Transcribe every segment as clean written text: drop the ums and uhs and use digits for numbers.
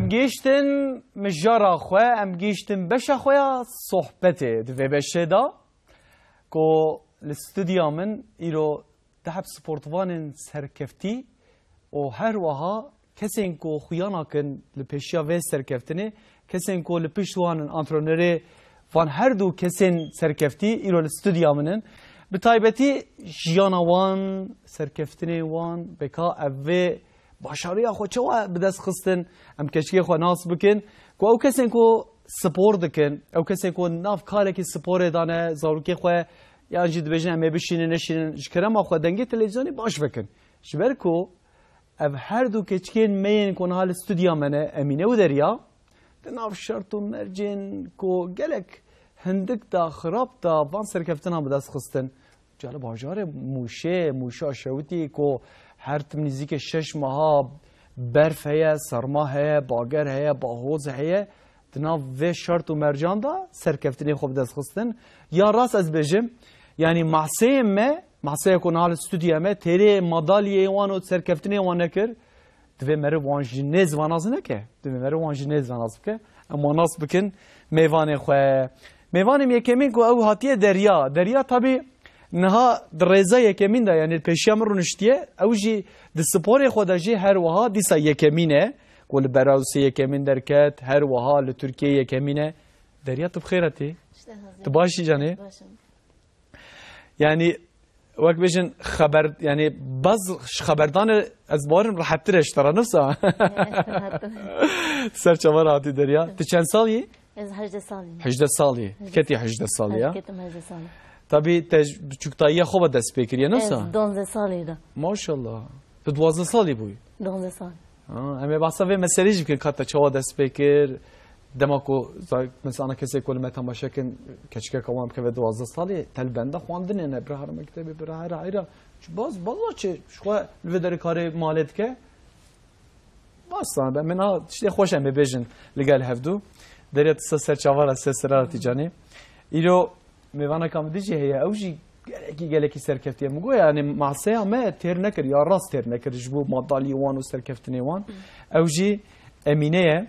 ام گیشتن مجارا خواه ام گیشتن بشا خواه صحبته دوی بشه دا که الاستودیا من ایرو دهب سپورتوان سرکفتی و هر وها کسی که خویانا کن لپشیا و سرکفتنه کسی که لپشوان انترونره وان هر دو کسی سرکفتی ایرو الاستودیا منن به تایبتی جیانا وان سرکفتنه وان بکا اوه باشاری خو چه بدست خستن ام کشکی خو ناس بکن کو او کسی کو سپور دکن او کسی کو ناف کاری کی سپور دانه زاروکی خو یا جد بجن ام بشینه نشینه جکرم خو دنگی تلویزیونی باش بکن جبر کو او هر دو کچکین مین کن حال استودیا منه امینه و دریا ناف شرط و مرجن کو گلک هندک دا خراب دا وان سرکفتن هم بدست خستن جالب باجار موشه شوتی کو هر تم نزدیک 6 ماه برف هست، سرما هست، باگر هست، باهوز هست. دناف و شرط و مرجان دا سرکفتنی خوب دست خستن. یا راست از بجم یعنی معصیه کنال استودیو ما تری مدالیه وان و سرکفتنی وان نکر. دوی مره وان جنیز واناز نکه. دوی مره وان جنیز واناز بکه. اما ناس بکن میوان خواه. میوانم یکمین کو او هاتیه دریا طبی نها درزه یکمین دا یعنی پیشیم رو نشتیه اوجی دسپور خدا جی هر وها دیسا یکمینه کل براوسی یکمین درکت هر وها لترکیه یکمینه دریا تو بخیرتی تو باشی جانی یعنی وقت بیشن خبر یعنی باز خبردان از بارم راحت‌تر اشترا نفسه سر چمار آتی دریا تو چند سالی؟ از 18 سالی 18 سالی کتی 18 سالی یا؟ کتم 18 سالی tabii çocukluğa خوب دست بکریه nasıl? 12 سالی Maşallah. تو 12 سالی بوی. 12 سال. اما بحثا به مسئله که کاتا چوا دست بکر دماغو مثلا کسی کل متن باشه که کچکه کام که 12 سالی تلبنده خواندن نه بر هر مکتبی بر هر عیرا باز چه شو لودر کار مالت که اصلا من چه خوشم ببیجن لگال هفدو دریت سر چوار سر تیجانی ایرو میوانه کام دیجی هیا اوجی گلکی سرکفتی مگو یعنی معصیه ما تیر نکر یا راست تیر نکر جبو مدالی وان و سرکفتنی وان اوجی امینه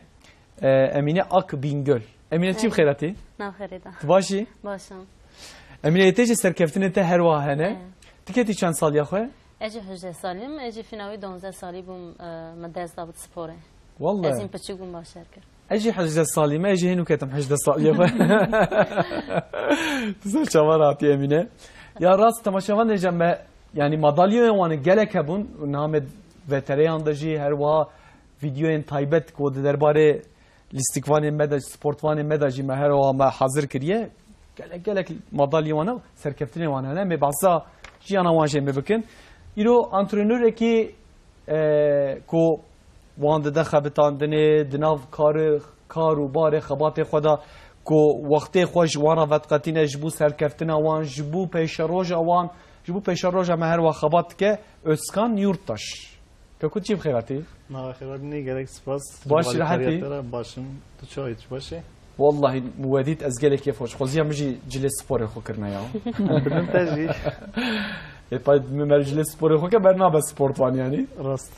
اک بینگل امینه چی بخیراتی؟ نه خیرده باشی؟ باشم امینه تیجی سرکفتنی ته هر واهنه تکتی چند سالی خواه؟ اجی 18 سالیم اجی فیناوی 12 سالی بوم مدرسه داوت سپوره والله از این پچگون باشر کرد اجي 18 سالي ما اجي هنا كتم 18 سالي تزال شوارات يمينه يا راس تماشاوان نجم يعني مداليه وان گلك هبون نامد وتريان دجي هر وا فيديوين تايبت كود درباره لیستیکوان مداج سپورتوان مداجی مهر و ما حاضر کریه گلک مدالی وانا سرکفتنی وانا نه می بعضا جیانا وانجه می بکن ایرو آنترنور کی کو وانده ده خبتاندنه دناو کار و بار خبات خدا کو وقتی خوش وانا وقتینه جبو سرکفتنه وان جبو پیش روزا وان جبو پیش روزا مهر و خبات که اسکان یورتاش که کجی بخیراتی؟ نه خیرات نی گرک سپاس باشی راحتی؟ باشم تو چایت باشه؟ والله موديت أزجلك كيف وش خزيا مجي جلس سبوري خو كرنا يا بدون تجي يبقى ممر جلس سبوري خو كبرنا بس سبورت وان يعني راست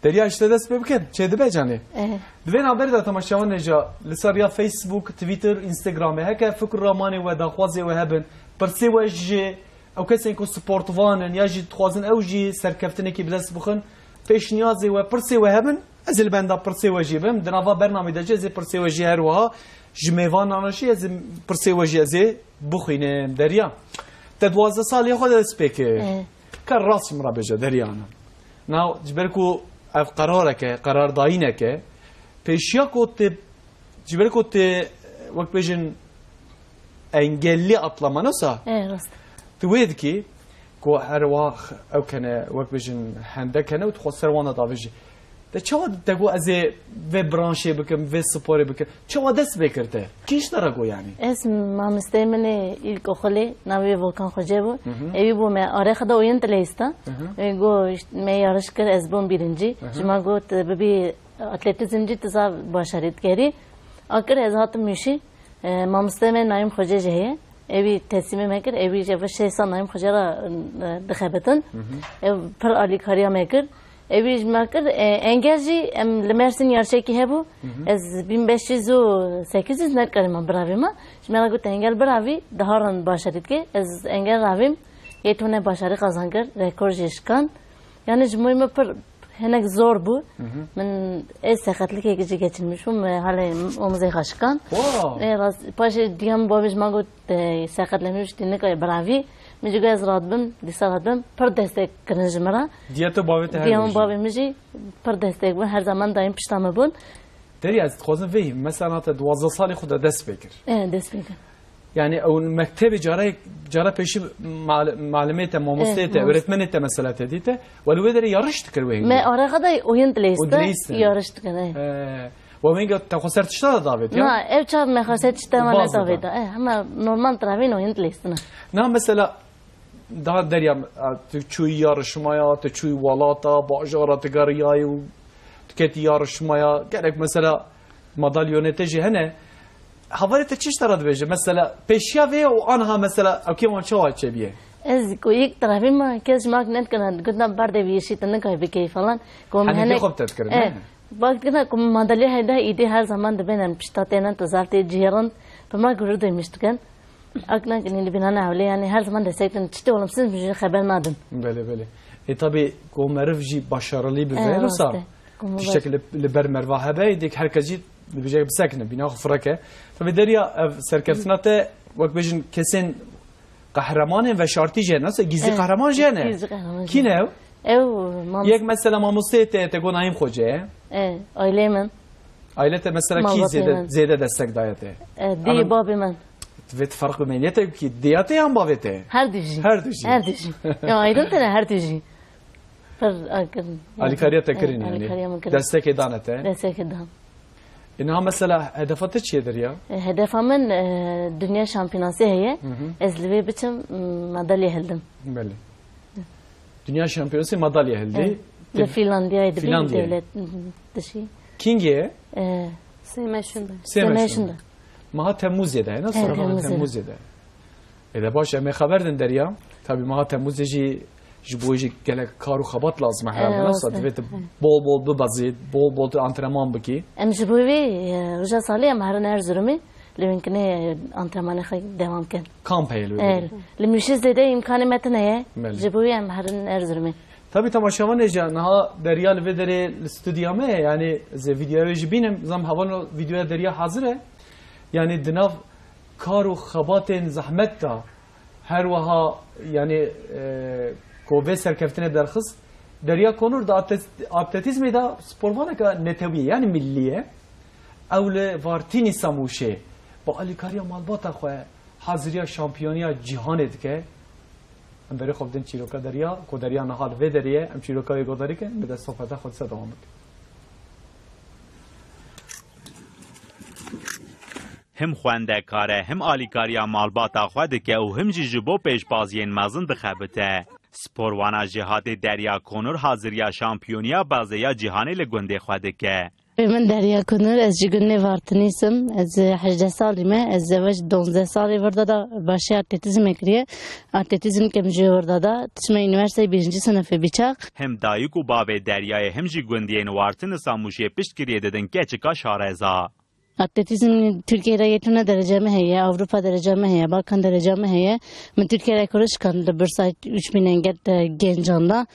دريا اشتدس بكن شيء دبي جاني دوين عبر ده تماشاون نجا لسريا فيسبوك تويتر انستغرام هيك فكر راماني ودا خوازي وهبن برسي وجه او كسين كو سبورت وان يجي تخوازن او جي سركفتني كي بدس بخن پیش نیازی و پرسی و هبن از البندا پرسی و جیبم دنوا برنامه دجه از پرسی و جی هر وها جمیوان نانشی از پرسی و جی از بخینم دریا تدوازه سالی خود اسپیکر کار راست مرا بجا دریانا ناو جبرکو اف قرار داینه که پیشیا کوت جبرکو ت وقت بجن انگلی اطلاما نسا راست توید کی کو هر واخ او کنه وقت بجن هنده کنه و تخسر وانا داویجی ده چه وقت دگو از و برانشه بکم و سپاری بکم چه وقت دست بکرده کیش درگو یعنی اسم ما مستعمله ایلک خاله نوی ولکان خواجه بود ایوی بو من آره خدا اوین تلیستا گو من یارش کر از بوم بیرنجی جما گوت ببی اتلتیزم جی تزا باشرید کری آخر از هاتم میشی ما مستعمل نایم خواجه جهه ایوی تصمیم میکرد ایوی جواب 6 سال نایم خواجه را دخبتن پر علی کاریا میکرد Evi jmakır engelci Mersin yarışeki hebu. Ez 1500 net karima bravima. Jmela gut engel bravi daharan başarıt ki ez engel ravim yetune başarı kazankır rekor jeşkan. Yani jmoyma per henek zor bu. Ben ez sakatlık ekici geçirmişim ve hala omuza kaşkan. Paşa diyam babiş magut sakatlamış dinle kay bravi. Müzik az radbim, disaladbim, per destek kırıcımara. Diyete babete her Diyam babim müzik per destek bu her zaman daim piştamı bun. Deri az tkozun vehim mesela hatta 12 sali xuda dest bekir. Dest bekir. Yani o mektebi cara peşi malumiyete, mamusliyete, öğretmeniyete mesela tedite. Ve vederi yarış tıkır vehim. Me arada oyun dileyste yarış tıkır. Ve menga konsertişte de davet ya. Na ev çav mehasetişte bana davet. Ama normal travin oyun dileyste. Na mesela daha derya çuy yarışmaya, çuy valata, bajara tıgarıyayı, tüketi yarışmaya gerek mesela madalyonete hene havarete çiş tarad veje mesela peşya ve o anha mesela akıman çava çebiye. Ez ko ilk tarafim ma kez magnet kana gudna barde bir şey tanı kaybı keyif falan. Hani ne koptet kırın. Bak gına kum madalya heda idi her zaman da benim piştatenen tazarte ciğeran pama gurur demiştiken. Akna kini binana avle yani her zaman destekten çite olumsuz bir haber nadım. Böyle. Tabi ko mervji başarılı bir verirsa bu şekilde liber merva habeydik herkesi بيجي بسكنه بيناخ فركه فبدريا سركفتناته وقت بيجن كسن قهرمان و شرطي جه ناس gizli قهرمان جه نه کی نه یک مثلا ماموسته تگون ایم خوجه ailemin ailete mesela ki zede destek dayete di babamın ve fark beyniyete ki diyate yan bavete her düji ya ayrıntı her düji alikariye tekirin yani destek edanete destek edan İnha mesela hedefatı çiğdir ya? Hedefamın dünya şampiyonası heye. Ezlivi biçim madalya heldim. Belli. Dünya şampiyonası madalya heldi. Finlandiya'ydı bir devlet dışı. Kingiye? Semeşunda. Maha Temmuz'da nasıl? Temmuz'da. De baş eme haberdin der ya. Tabii Maha Temmuz'da jiboji gelek karu xabat lazım herhalde nasıl evet bol bu bazı bol antrenman baki. Em jibovi roja sali em her Erzurum'u leminkine antrenmanı devam ken. Kamp eyledim. Evet. Lemişiz de imkanı metneye jibovi em her Erzurum'u. Tabii tamaşavan eja naha deryal ve deri stüdyame yani ze videoyu jibinem zam havan videoya derya hazır yani dinav karu xabatın zahmet da her vaha yani Kove serkeftine derxiz derya konur da atletizmi da sporvana ka neteviye yani milliye evle vartini samuşe ba alikariya malbata xwe haziriya şampiyoniya cihan edike em beri xovdin çiroka derya ko derya nahal ve deriye em çiroka godarike bir de sohbeta xodsa devam edik. هم خوندکاره هم آلیکاریا مالباتا خود که او هم جیجبو پیشبازین مزن بخبته سپوروانا جهاد دریا کنور حاضریا شامپیونیا بازیا جهانی لگنده خود که من دریا کنور از جگنه وارتنیسم از 18 سالمه از زواج 12 سالی ورده دا باشی اتلتیزم اکریه اتلتیزم کم جو ورده دا تشمه یونیورسیتی بیرنجی سنف بیچاق هم دایک و باب دریای هم جگندین وارتن ساموشی پشت کریه ددن که چکا شارزا Atletizm Türkiye'de yetine derece mi heye, Avrupa derece mi heye, Balkan derece mi heye? Ben Türkiye'de koruş kandı bir sayt 3000 engel gencanda.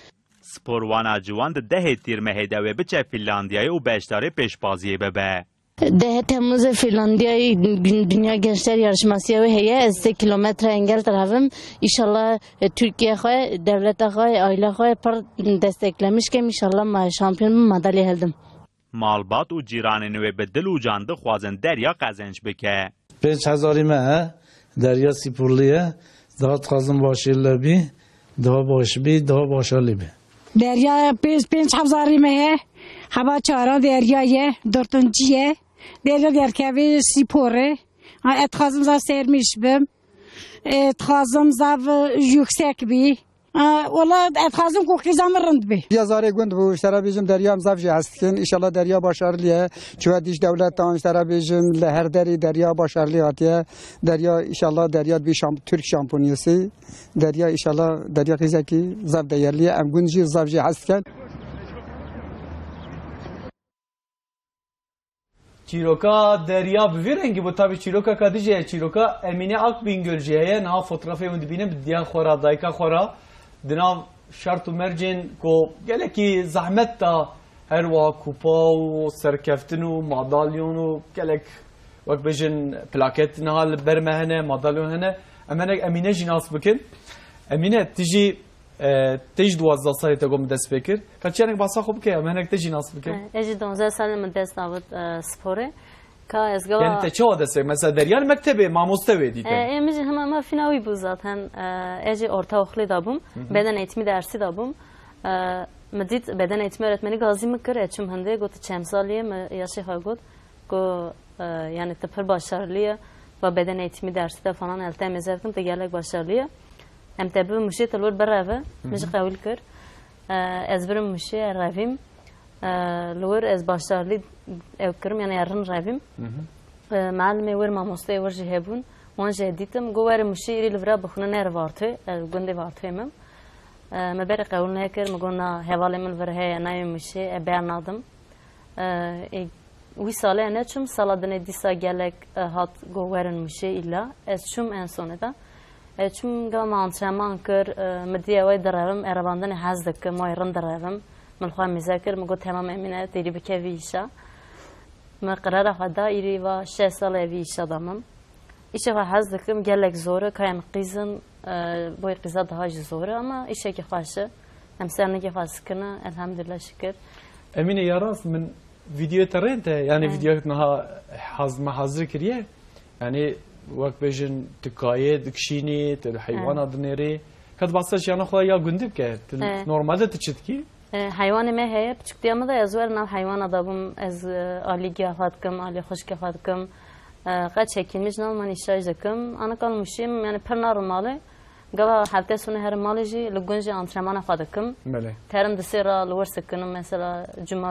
Sporvana civan da dehetir mehede ve biçe Finlandiya'yı u beştari peşbaziye bebe. Dehe Temmuz'da Finlandiya'yı Dünya Gençler Yarışması ve heye 8 kilometre engel tarafım. İnşallah Türkiye xoy, devlet xoy, aile xoy par desteklemiş ki inşallah şampiyon madalya heldim. مالبات و جیرانین و بدل و جانده خوازن دریا قزنج بکه 5000 مه دریا سیپورلیه daha tazım başıyla bir daha baş bir daha başarılı bir. Derya 5000 meye hava çara deryaya dörtüncüye derya derkevi sipore etkazım zav sermiş bim etkazım zav yüksek bir Ola etkazım kokizam rınd bi. Yazarı günd bu işlere bizim deryam zavcı hastkin. İnşallah derya başarılıya. Çünkü diş devlet tam işlere bizim her deri derya başarılı hatiye. Derya inşallah derya bir Türk şampiyonası. Derya inşallah derya kızaki zav değerli. Em gündüz zavcı hastkin. çiroka derya bir rengi bu tabi çiroka kadice çiroka Emine Akbingöl'ciye na fotoğrafı onu dibine diyan xora dayka xora dinav şartu mercin ko geleki zahmet da her va kupa u serkeftin u madalyon u gelek vak bejin plaket nahal bermehene madalyon hene Emine jinas bikin Emine tiji تيج 12 سالي تقوم دست بكر كاتشانك باسا خوب كي امانك تيجي ناس بكر اجي 12 سال من دست داوت سپوره کا از گلا يعني تشو دست مثلا دريال مكتبه ماموسته بديت امج هم ما فيناوي bu zaten اجي ortaokulu da bum beden eğitimi dersi da bum مديت beden eğitimi öğretmeni Gazi Mıkır eçim hande got çemsaliye yaşı hagot go yani tıpır başarılıya ve beden eğitimi dersi de falan elte mezevkim de gelek başarılıya ام تبي مشي تلور برافة مش قاول كر از برم مشي رافيم لور از باشارلي او كرم يعني يرن رافيم معلمي ور ما مستوى ور جهبون وان جديتم جوار مشي إلى الفرا بخنا نير وارته جندي وارته مم ما بري قاولنا كر مقولنا هوالي من الفرا أنا مشي بيان نادم وي سالة أنا شوم سالة دني ديسا جالك هات جوارن مشي إلا از شوم إنسانه دا چون گام antrenman کر مدیه وای درهم ارباندن حزد که ما ایران درهم من خواهم میذکر مگو تمام امینه دیری بکه ویشا ما قرار خدا ایری و 6 سال ویشا دامم ایشه و حزد کم گلک زوره کایم قیزن بوی قیزا daha زوره ama işe ki خواشه همسرنه ki خواست کنه elhamdülillah şükür Emine yaras من video ترنت yani video نها hazır kiriye yani وقت بيجن تقايد دكشيني الحيوان دنيري كد باسش يعني خو يا گندب که نورمال تشت کی حیوان ما هي بچکتیام da yazıyor nav hayvan adamım az ali giyafatkım ali hoş giyafatkım قد çekilmiş normal işaj dakım ana kalmışım yani per normalı gava hafta sonu her maliji lugunji antrenmana fadıkım terim desira lor sıkınım mesela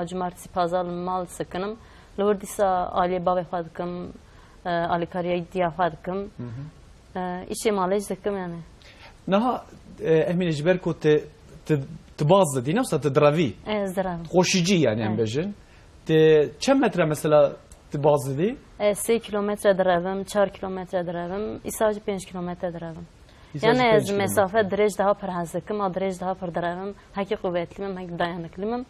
cumartesi pazar mal sıkınım lor disa ali baba fadıkım Ali Kariye diyafadkım, işe malaj dakım yani. Naha Emine jiber ko te bazı değil mi? Te dravi. Zdravim. Koşucu yani em bejin. Te çem metre mesela te bazı değil? 3 kilometre dravim, 4 kilometre dravim, isacı 5 kilometre dravim. Yani az mesafe derece daha per hazdıkım, a derece daha per dravim. Haki kuvvetliyim, haki dayanıklıyım.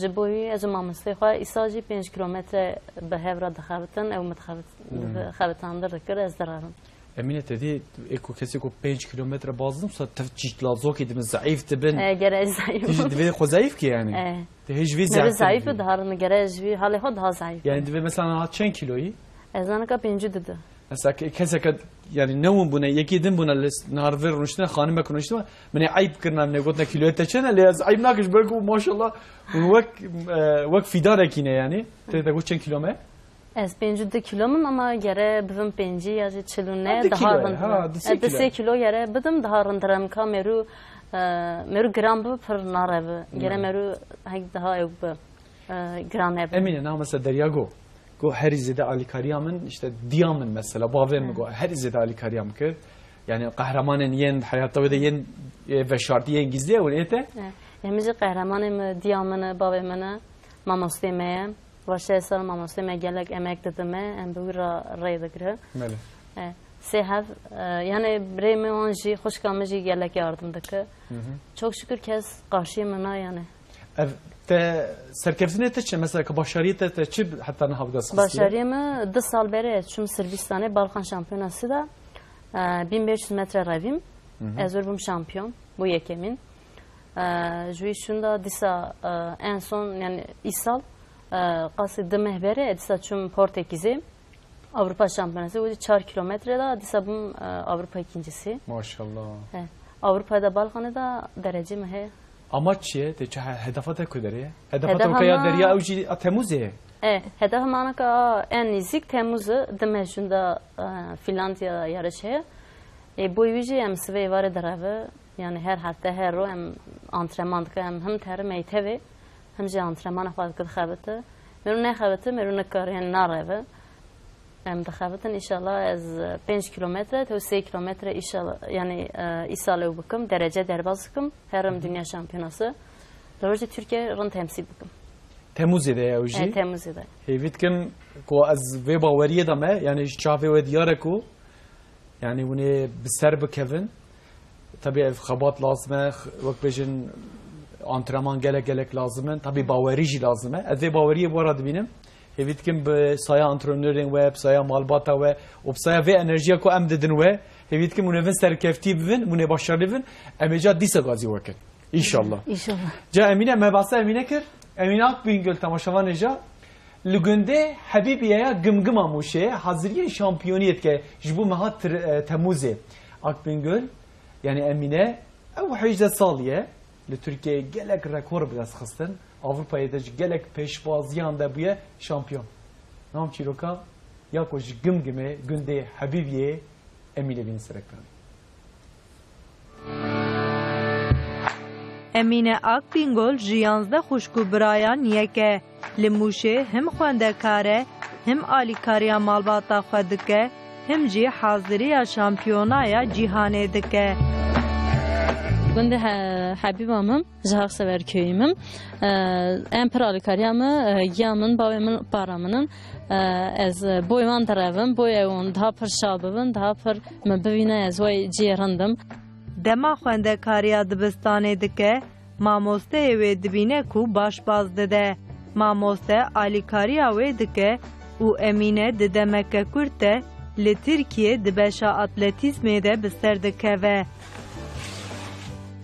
جبوي از ما مستخوا إساجي 5 كيلومتر بهفرة دخابتن أو متخابتن در ذكر از درارم. Emine dedi eko kesi ko 5 kilometre bazdım sa tefçik lazok edimiz zayıf tibin. Gerek zayıf. Divi ko zayıf ki yani. Hiç vi zayıf. Zayıf daharını gerek vi hali ho daha zayıf. Yani divi mesela ha çen kiloyu? Ezanka 5 dedi. Mesela kesek yani ne buna yekidim buna narver runuşta hanıma konuştum. Beni ayıp kırnam ne gotna kiloya teçene le az ayıp nakış belki maşallah vak fidar ekine yani. Te go çen kilometre? Ez 5 kilomum ama gere bivim 5 ya çelune daha rındıram. 3 kilo gere bidim daha rındıram ka meru gram bu per narav. Gere meru hak daha yok bu gram ev. Emine na mesela Deryago. Go her izede Ali Kariyam'ın işte diyamın mesela bavem go her izede Ali Kariyam kır. Yani kahramanın yen hayatta ve de yen ve şartı yen gizliye o neyse? Emici kahramanım diyamını bavemini mamostemeye vaşe sal mamostemeye gelek emek dedime em bura raydıgre. Mele. Sehav yani breme onji hoş kalmacı gelek yardımdaki. Çok şükür kez karşıyım yani. Te serkefsine te mesela ki başarıyı te çi hatta ne havgasın? Başarıyımı 2 sal beri çüm Sırbistan'ı Balkan şampiyonası da 1500 metre ravim. Ezorbum şampiyon bu yekemin. Juy şunda disa en son yani isal qası demehbere disa çüm Portekiz'i Avrupa şampiyonası bu 4 kilometre da disa bum Avrupa ikincisi. Maşallah. Avrupa'da Balkan'da derece mi he? Amaç çiye te hedefata kudere. Hedefata kaya derya uci Temmuz'e. Hedefim anaka en nizik Temmuz'u demejunda Finlandiya yarışı. Bu yüzü hem sıvı var derave yani her hafta her ro hem antrenman hem ter meytevi hem je antrenman fakat khabete. Meru ne khabete meru ne kar yani narave. Hem de khabetin inşallah az 5 kilometre to 3 kilometre inşallah yani isale bakım derece derbazkım her dünya şampiyonası. Doğruca Türkiye rın temsil bakım. Temmuz'da ya uji. Temmuz'da. Hevitkim ko az ve bavariye da me yani çafe ve diyare ko yani bunu biser bikevin. Tabii ev xabat lazım vak bejin antrenman gelek lazım. Tabii bavarici lazım. Ez ve bavariye bu arada benim. Hevitkim be saya antrenörün ve saya malbata ve obsaya ve enerjiye ko em dedin ve hevitkim bunu ve serkefti bivin bunu başarılı bivin. Emeca disa gazi vakit. İnşallah. İnşallah. Ja Emine mebasa Emine kir. Emine Akbingöl tamaşavan eja. Lügünde Habibiye'ye gımgıma muşe hazıriyet şampiyoniyet ke jibu mehat Temmuz'e Akbingöl yani Emine ev hicde saliye li Türkiye gelek rekor biraz xıstin Avrupa'ya da gelek peşbaziyan da buye şampiyon. Nam çiroka ya ko gımgıme günde Habibiye Emine bin Serektan. Emine Akbingöl ji 11 xuşkubirayan yeke li Mûşê hem xwendekare hem alîkariya malbata xwe dike hem jî haziriya şampiyonaya cîhanê dike. Gundê Hebîba ji Haqsever köyê min em pir alîkariya me ya min bavê min para min ez boy wan derevim boy wan daha pir şa bibin daha pir me bibîne ez wê cêrindim. Dema xwendekariya dibistanê dike mamosteyê wê dibîne ku başbaz dide. Mamoste alîkariya wê dike û Emîne di demeke Kurd de li Tirkiye di beşa atletîzmê de bi ser dikeve.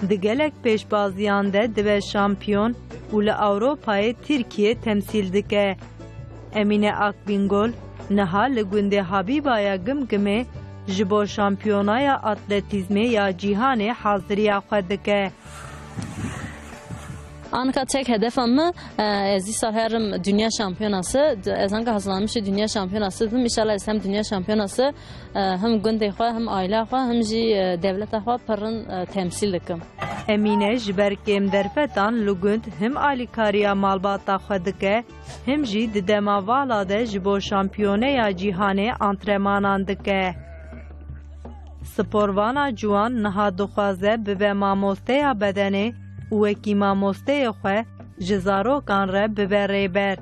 Di gelek pêşbaziyan de dibe şampiyon û li Ewropayê Tirkiye temsîl dike. Emîne Akbingöl niha li gundê Habîbaya Gimgimê ji bo şampiyonaya atletîzmê ya cîhanê haziriya xwe dike. Anka tek hedefim ez dîsal herim dünya şampiyonası. Ez anka hazırlanmış dünya şampiyonası. İnşallah hem dünya şampiyonası hem gundê xwe hem aile xwe hem jî devleta xwe pirin temsîl dikim. Emîne ji ber kêm derfetan li gund hem alîkariya malbata xwe dike hem jî di dema vala de ji bo şampiyoneya cîhanê antremanan dike. Sporvana ciwan niha dixwaze bibe mamosteya bedenê û wekî mamosteyê xwe ji zarokan re bibe rêber.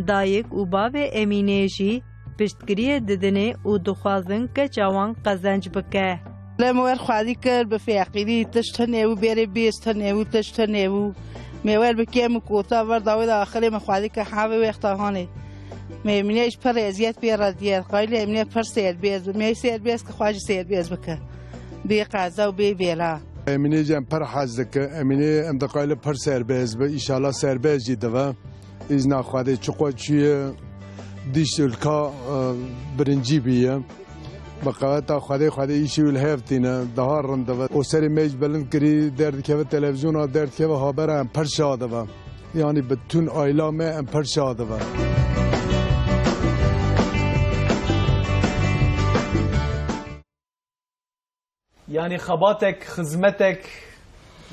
Dayîk û bavê Emînê jî piştgiriyê didinê û dixwazin keça wan qezenc bike. لما ور خواهی کرد به فقیری تشتنه و بره بیستنه و تشتنه و میوال بکیم کوتا ورد آوید آخری مخواهی که حاوی و اختهانه میمونیش پر ازیت بیاره دیار قایلی امنیه پر سیر بیز می سیر بیز که خواهی سیر بیز بکه بی قضا و بی بیلا امینه جم پر حاج که امینه امدقایل پر سیر بیز به ایشالا سیر بیز جیده و از نخواهی چقدر چیه دیشتلکا برنجی بیه بقاطع خواهی ایشی ول هفتینه دهار رنده و اسری میج بلند کری درد که و تلویزیون ها درد که و خبر هم پر شاده و یعنی بتون آیلا می هم پر شاده و Yani xabatek, xizmetek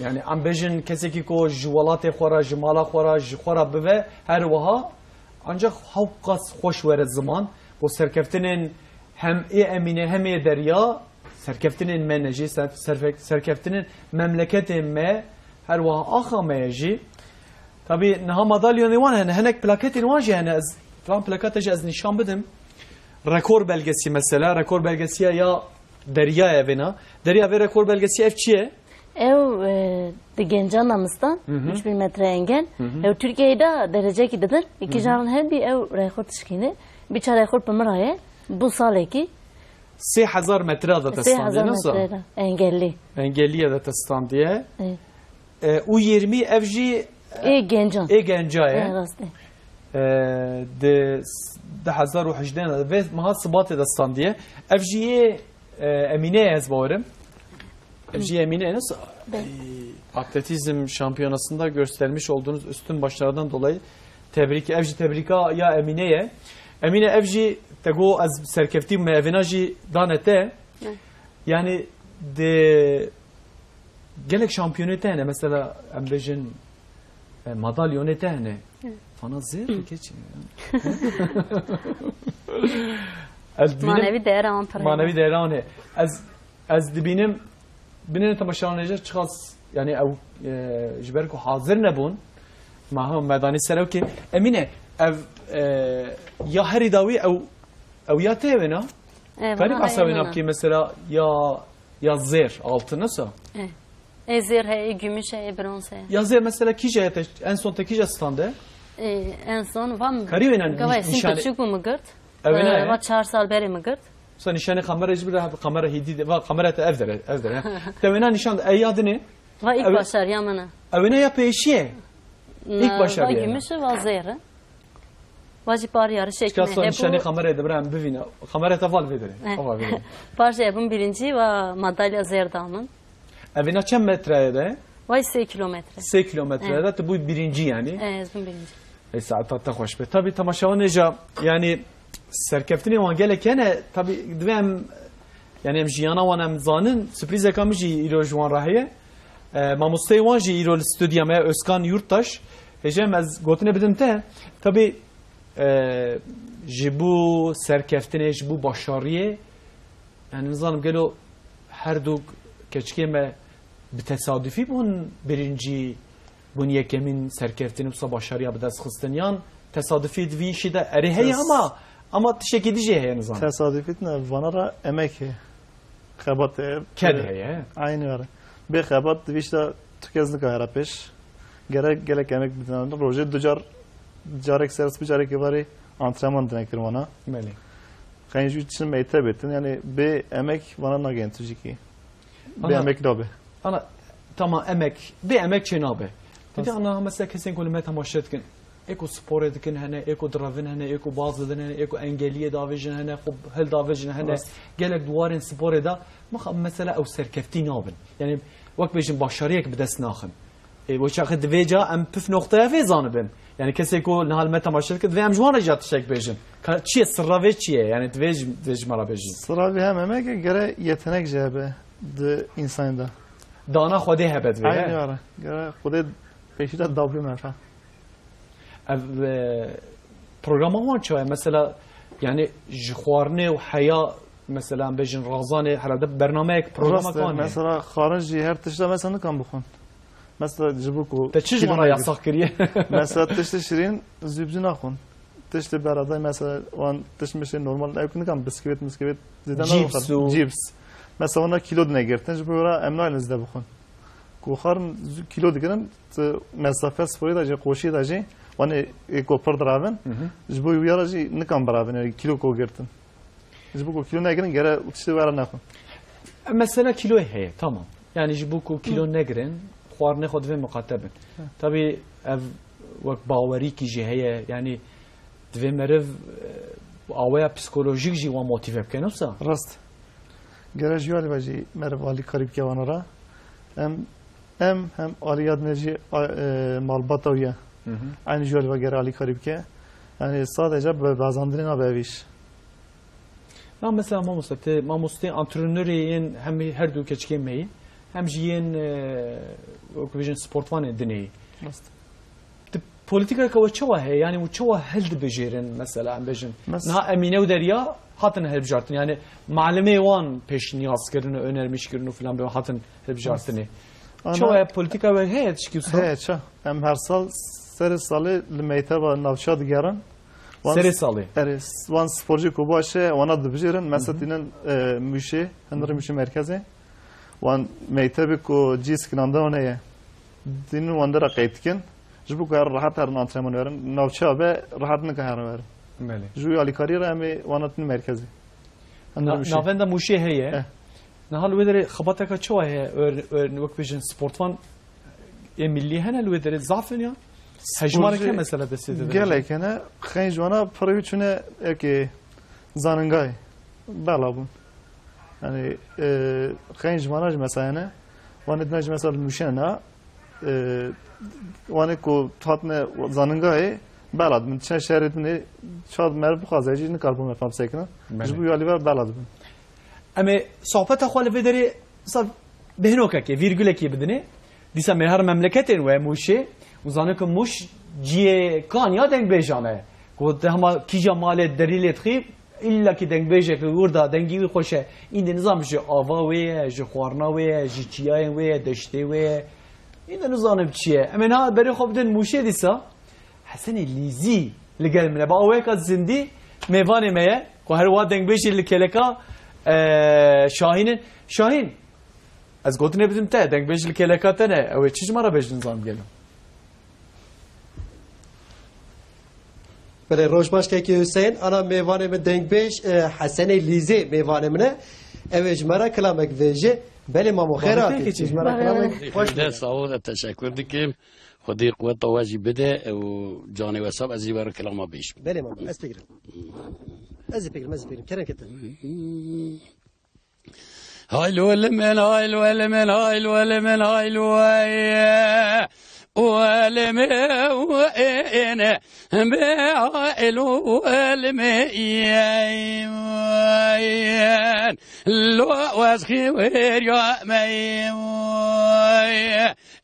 yani em bêjin kesekî ku ji welatê xwe re ji mala xwe re ji xwe re bive her wiha ancak hewqas xweş were ziman ku serkeftinên hem Emîne hem Derya serkeftinên me ne jî serkeftinên memleketê me her wiha axa me jî tabii niha madalyonê wan hene hinek plaketên wan jî hene ez falan plaketa jî ez nîşan bidim rekor belgesi mesela rekor belgesiya ya Derya evena. Derya ve rekor belgesi ev çiye? Ev de Gencan namıstan 3000 metre engel. Ev Türkiye'de derece gidilir. İki canlı her bir ev rekor tışkini. Bir çare rekor pımıraya. Bu saleki. 3000 metre da testandiye nasıl? 3000 metre engelli. Engelliye da testandiye. U20 evji Gencan. Gencaya. De 2018 ve maha sıbatı testandiye. Evjiye Emine'ye ez bağırım. Evjiye Emine nasıl? Atletizm şampiyonasında göstermiş olduğunuz üstün başlarından dolayı evji tebrika ya Emine'ye. Emine evji tego az serkeftim me evinaji danete. Yani de gelek şampiyonete ne mesela embejin madalyonete ne? Fana zevk geçin. Manevi değer an para. Manevi değer an ne? Az dibinem binen tamaşanlayacak çıkas yani ev jiberku hazır ne bun? ما هم مدانی سروکی امینه او یا هری داوی او یا تیوینا کاری بحثاوینا بکی مثلا یا زیر altı nasıl زیر هی gümüş هی برونز هی ya zir mesela kije en son tekije stande en son vam kari venen nişanı küçük mu gırt evine va 4 sal beri mi gırt sen nişanı kamera icbir kamera hidi va kamera te evdere temena nişan eyadını va ilk başar yamana evine ya peşiye ilk başar va gümüş va zir vacip var yarı şekli Çıkarsa nişanı kameraya da bırakın bivine kamera taval vedere Parça yapım birinci ve madalya zerdamın evine çem metrede Vay 3 kilometre. 3 kilometrede de bu birinci yani. Evet, bu birinci. Saat hoş be. Tabii tamaşavanıca yani serkeftini wan gelekene tabii dvem yani em jiyana wan em zanin sürpriz ekamışı iro jwan rahiye. Mamostey wan ji iro stüdyama Özkan Yurttaş. Hejem az gotine bidim te tabii ji bu serkeftine ji bu başarıye yani zanim gelo her duk keçkeme bir tesadüfi bun birinci bun yekemin serkeftini bu başarıya bir dest xistiniyan tesadüfi dvi işi de eriheye ama teşekkür edeceği yani zaten. Tesadüfi ne vanara emek xabat kedheye. Aynı var. Bir xabat dvi işte tükezlik ayara peş. Gerek emek bir tane roje ducar carek servis bir carek var antrenman denektir vana. Meli. Kanjı için meyte betin yani bir emek vana na gentüciki. Bir emek lobe. Ana tamam emek bir emek çenabe. Dedi ana mesela kesin kelimet tamaşetkin. Eko spor edikin hene, eko dravin hene, eko bazı hene, eko engelliye davajin hene, hel davajin hene. Gelek duvarın spor eda. Mesela o serkefti nabın. Yani vak bejin başarıya ki bides naxın. Ve çakı dveca em püf noktaya ve zanıbın. Yani kesin ko nahal meta maşetkin ve em jwana jat şek bejin. Çiye sırra ve çiye yani dvej mara bejin. Sırra ve hem emek göre yetenek cebe de insanda. Dana xwedê hebet vê aynı var. Gere xwedê peşîda davî mefa. Ev programa wan çaye mesela yani ji xwarinê û heya mesela bêjin razanê herhalde bernameyek programa kan mesela xaricî her tişta mesela kan bixwin. Mesela ji bo ku te çi ji wana yasak kiriye mesela tişta şirin zîbcî naxwin. Tişta beraday mesela wan tişmişê normal ew kan bisküvit zêde cips. Mesela ona kilo dine girtin, ji bo em nalinizde bixwin. Ku xarn kilo dikirin mesafe sporî da jî qoşî da jî wan eko pir diravin ji bo wîya jî nikan biravin yani kilo ko girtin. Ji bo ku kilo negirin gere tiştê were naxwin. Mesela kilo heye tamam. Yani ji bo ku kilo negirin xwarinê xwe divê muqatebin. Tabii ev wek bawerîkî jî heye yani divê meriv awaya psikolojik jî wan motive bike nefsa. Rast. Gere jiyali vajî meriv alî karîb kevanara hem aliyat meci malbata uya. Aynı jiyali ve gere alî karîb ke. Yani sadece bazandırın abeviş. Ya mesela mamoste antrenörün hem her du keçkemeyi hem jiyen okuvijin sportvan dineyi. Rast. Politika kavaçava he yani uçava held bejerin mesela bejin. Naha Emine u Derya hatın helbjartın yani malime wan peşniyaz kirin önermiş kirin falan böyle hatın helbjartını. Çava politika ve he tişkiusa. He ça. Em her sal seri salı limeyte ve navşa digerin. Seri salı. Evet. Wan sporcu ku başe wana dibjerin mesetinin müşe henri müşe merkezi. Wan meytebi ku ciskinanda ona ye. Dinin wandara qaytkin. Jibu kar rahat her antrenman verin. Navşa ve rahat ne kahar verin. Meli. Ju ali kariyer emi wanatın merkezi. Navenda muşe heye. Nahal vedere xabataka çava heye. Wek bejin sportvan milli hene vedere zafın ya. Hecmara ke mesela desede. Gelekene xenj wana privçune ki zanıngay. Bala bu. Yani xenj manaj mesela ne? Wanetnaj mesela müşena وانه کو تاتنه زننگاه بلد من چه شهرتنی شاید مر بخوازه نکاربون مفهم سکنه جبو یالی بر بلد بن اما صحبت خاله بدری صاحب بهنوکه که ویرگوله کی بدنی دیسا من هر مملکتین و موشه وزانه که موش جیه کان یا دنگ بیجانه گفت همه کیجا مال دلیل تخیب إلا كي دنگ بيجي في وردا دنگي خوشه این نظام جو آوا وی جو خوارنا وی جو چیای وی دشتی وی این نزانم چیه امن ها بری خوب دن موشه دیسا حسن لیزی لگل منه با اوه که زندی میوان میه که هر وقت دنگ بیشی لکلکا شاهین از گوتنه بدیم ته دنگ بیشی لکلکا تنه اوه چیش مرا بیش نظام گلم بله روش باش که حسین انا میوانه من دنگ بیش حسن لیزی میوانه منه اوه مرا کلامک ویژه بله مامو خیراتی چیز مرا کلامک خوش ده سعود تشکر دکیم خودی قوت واجی بده و جانی و سب از یبر کلام بیش بله مامو از بگیرم کرن کتن هایلو لمن هایلو لمن هایلو لمن هایلو ولم وين بعائل والميين لو واسخي ويا ميين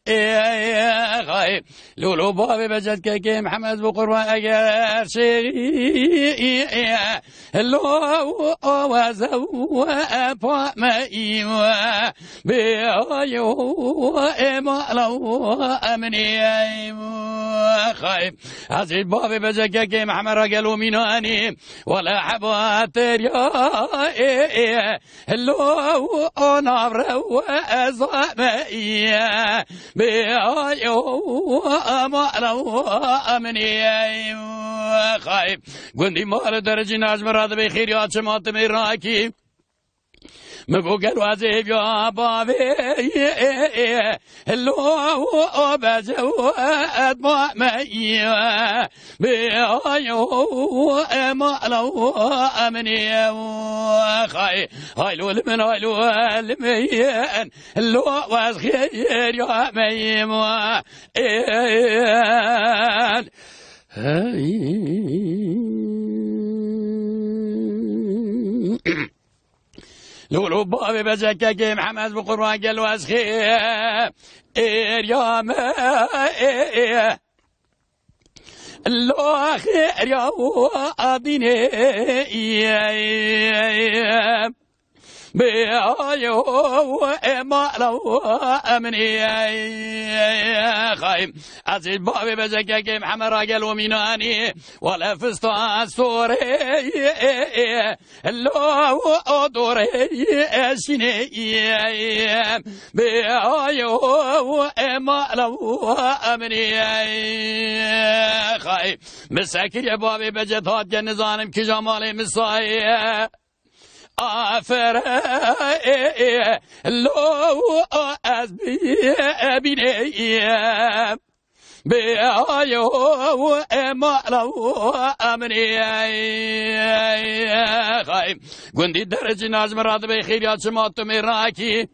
يا غايب لولو بابي بجد كي محمد بقربان اجر شيء لو وزو فميم بيايو ما لو امني خايب عزيز بابي بجد كي محمد رجل ميناني ولا حبات يا لو نار وزمي بيايو ما لو امني خايب قندي مال درجي ناز مراد بخير يا شمات مراكي مگو گلو از یا بابی لو بجو ادم می بیایو ما لو امنی خای هایلو لمن هایلو لمن لو واز خیر یا میم لولو بابي بزكا كي محمد بقربان قالوا أسخير يا ما لو خير يا أديني بيايو ما لو امني خايم عزيز بابي بزكا كي محمد راجل وميناني ولا فسطا سوري لو دوري سيني بيايو ما لو امني خايم مساكر يا بابي بجدات جنزانم كي جمالي مساي آفر لو از بینیم بیایو ما لو امنی خایم گندی درجی ناز مراد به خیریات شما تو میراکی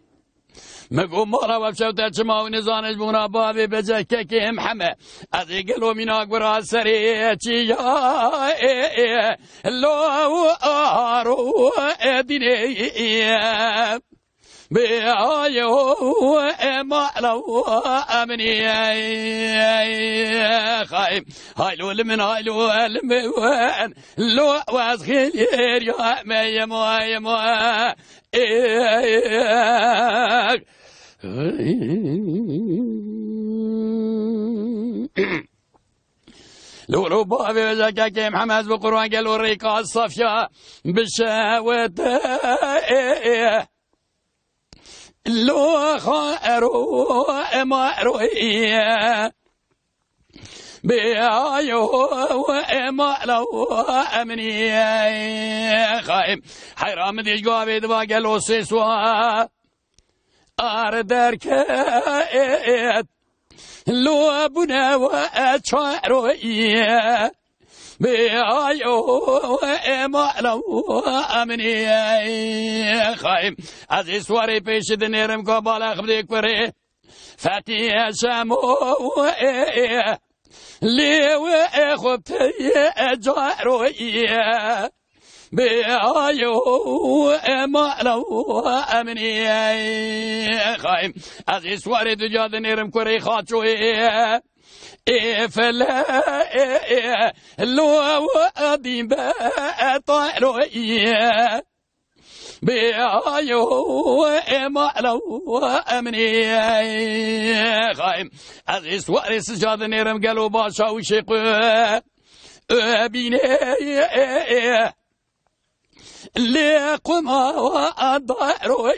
مگو مارا و شوت شما و نزانش بونا بابی بجکه که همه از گلو مینا گرا سری چی لو آرو دینه بیایو ما لو امنی خایم هایلو لمن هایلو لمن لو واز خیر یا میم لولو بابي زكا كي محمد بقربان قالوا ريكا الصفيا بالشهوة لو خيرو ما رويه بيايو ما لو امني خايم حيرام ديش قابي دبا قالوا سيسوا أردركت لو بنا وأشعروا بيايو ما لو امني خايم عزيز سواري پیش دنيرم کو بالا خبرك بري فاتي شامو ليو خبتي جاروي بيايو ما لو امني خايم عزيز سواري دجا دنيرم كوري خاطروي فلا لو أدين بطائروي بيايو مالو امني خايم عزيز وارث جاد نيرم قالوا باشا وشيق بيني اللي قما وأضعروا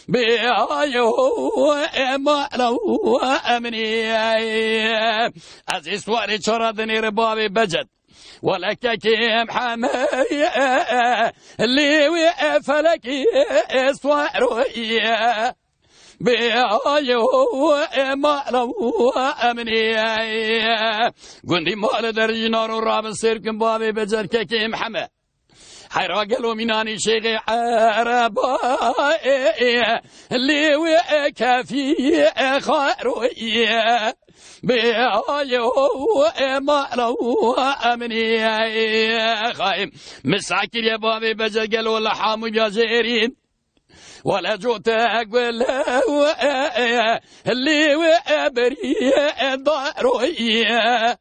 بيايو مالو امني عزيز وارث شرد نير بابي بجد ولك كيم حماية اللي وقفلك اسوار رؤية بيايو مالو امني قندي مال درجي نار راب سيركم بابي بجر كيم حما حيرا قالوا مناني شيخ عربا اللي وكافي خاروية بيايو مالو امني خايم مساكر يا بابي بجر قالوا لحام جازيرين ولا جوتك ولا اللي وابري ضاروية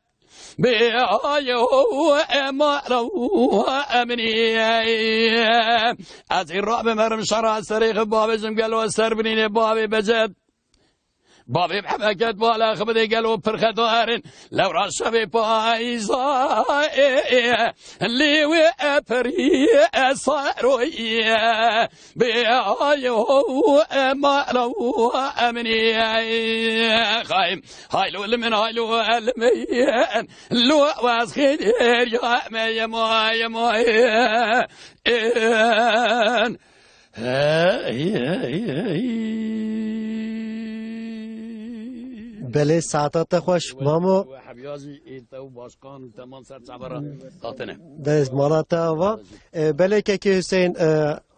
بيايو مالو امني ازي الرعب مرم شرع سريخ بابي جم قالوا سربني بابي بجد بابي بحبكت بالا خبدي قالوا برخدارن لو رشبي بايزا اللي وابري صاروية بيايو مالو امني خايم هايلو من هايلو المين لو واسخير يا ما يا ما بله ساعتات خوش مامو بس مالاتا و بله که حسین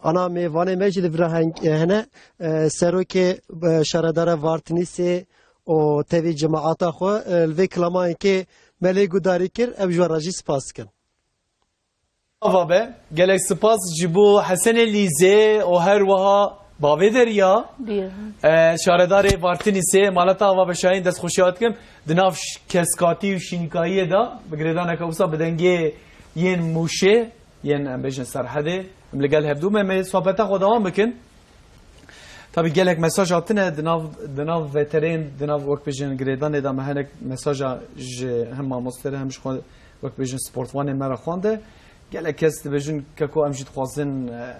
انا میوانه مجد فرهنگ هنه سرو که شردار وارتنیسی و توی جماعت خو الوی کلامان که ملی گوداری کر اب جوراجی سپاس کن بابا گلک سپاس جبو حسن لیزه و هر وها باوی دریا شاردار وارتنیسه مالتا و بشاین دست خوشیات کم دناف کسکاتی و شینکایی دا بگردانه که اوسا بدنگی ین موشه ین امبیجن سرحده ملگل هبدو می صحبتا خودوان بکن طبی گلک مساج آتنه دناف ویترین دناف وقت بیجن گردانه دا مهنک مساج هم ماموستره همش خود وقت بیجن سپورتوان مرا خوانده گلک کس بیجن که کو امجید خوازن